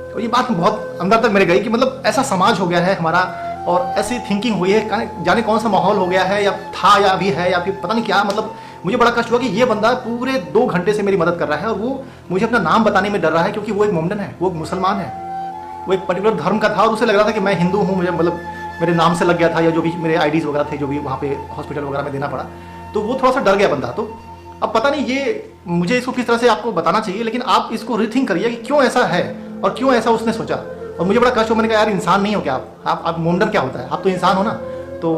और ये बात बहुत अंदर तक मेरे गई कि मतलब ऐसा समाज हो गया है हमारा और ऐसी थिंकिंग हुई है, जाने कौन सा माहौल हो गया है या था या अभी है या फिर पता नहीं क्या। मतलब मुझे बड़ा कष्ट हुआ कि ये बंदा पूरे 2 घंटे से मेरी मदद कर रहा है और वो मुझे अपना नाम बताने में डर रहा है, क्योंकि वो एक मोमडन है, वो एक मुसलमान है, वो एक पर्टिकुलर धर्म का था। और उसे लग रहा था कि मैं हिंदू हूँ, मुझे मतलब मेरे नाम से लग गया था या जो भी मेरे आईडीज़ वगैरह थे जो भी वहाँ पे हॉस्पिटल वगैरह में देना पड़ा। तो वो थोड़ा सा डर गया बंदा। तो अब पता नहीं ये मुझे इसको किस तरह से आपको बताना चाहिए, लेकिन आप इसको रीथिंक करिए कि क्यों ऐसा है और क्यों ऐसा उसने सोचा। और मुझे बड़ा कष्ट हो, मैंने कहा यार इंसान नहीं हो क्या आप मोमडन क्या होता है, आप तो इंसान हो ना। तो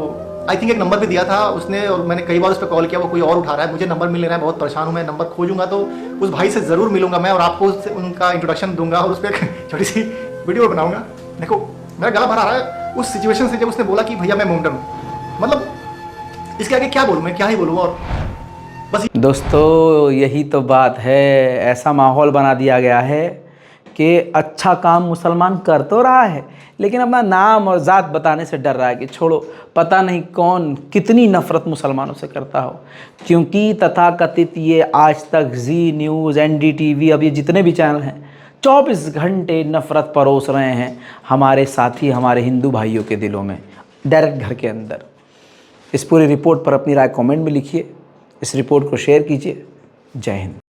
आई थिंक एक नंबर भी दिया था उसने और मैंने कई बार उस पर कॉल किया, वो कोई और उठा रहा है, मुझे नंबर मिल रहा है, बहुत परेशान हूँ। मैं नंबर खोजूंगा तो उस भाई से ज़रूर मिलूंगा मैं और आपको उनका इंट्रोडक्शन दूंगा और उस पर एक छोटी सी वीडियो बनाऊंगा। देखो मेरा गला भर आ रहा है उस सिचुएशन से जब उसने बोला कि भैया मैं मोमडन हूँ। मतलब इसके आगे क्या बोलूँ, मैं क्या ही बोलूँ। और बस दोस्तों यही तो बात है, ऐसा माहौल बना दिया गया है कि अच्छा काम मुसलमान कर तो रहा है लेकिन अपना नाम और ज़ात बताने से डर रहा है कि छोड़ो पता नहीं कौन कितनी नफ़रत मुसलमानों से करता हो। क्योंकि तथाकथित ये आज तक, जी न्यूज़, NDTV, अब ये जितने भी चैनल हैं 24 घंटे नफ़रत परोस रहे हैं हमारे साथी, हमारे हिंदू भाइयों के दिलों में, डायरेक्ट घर के अंदर। इस पूरी रिपोर्ट पर अपनी राय कमेंट में लिखिए, इस रिपोर्ट को शेयर कीजिए। जय हिंद।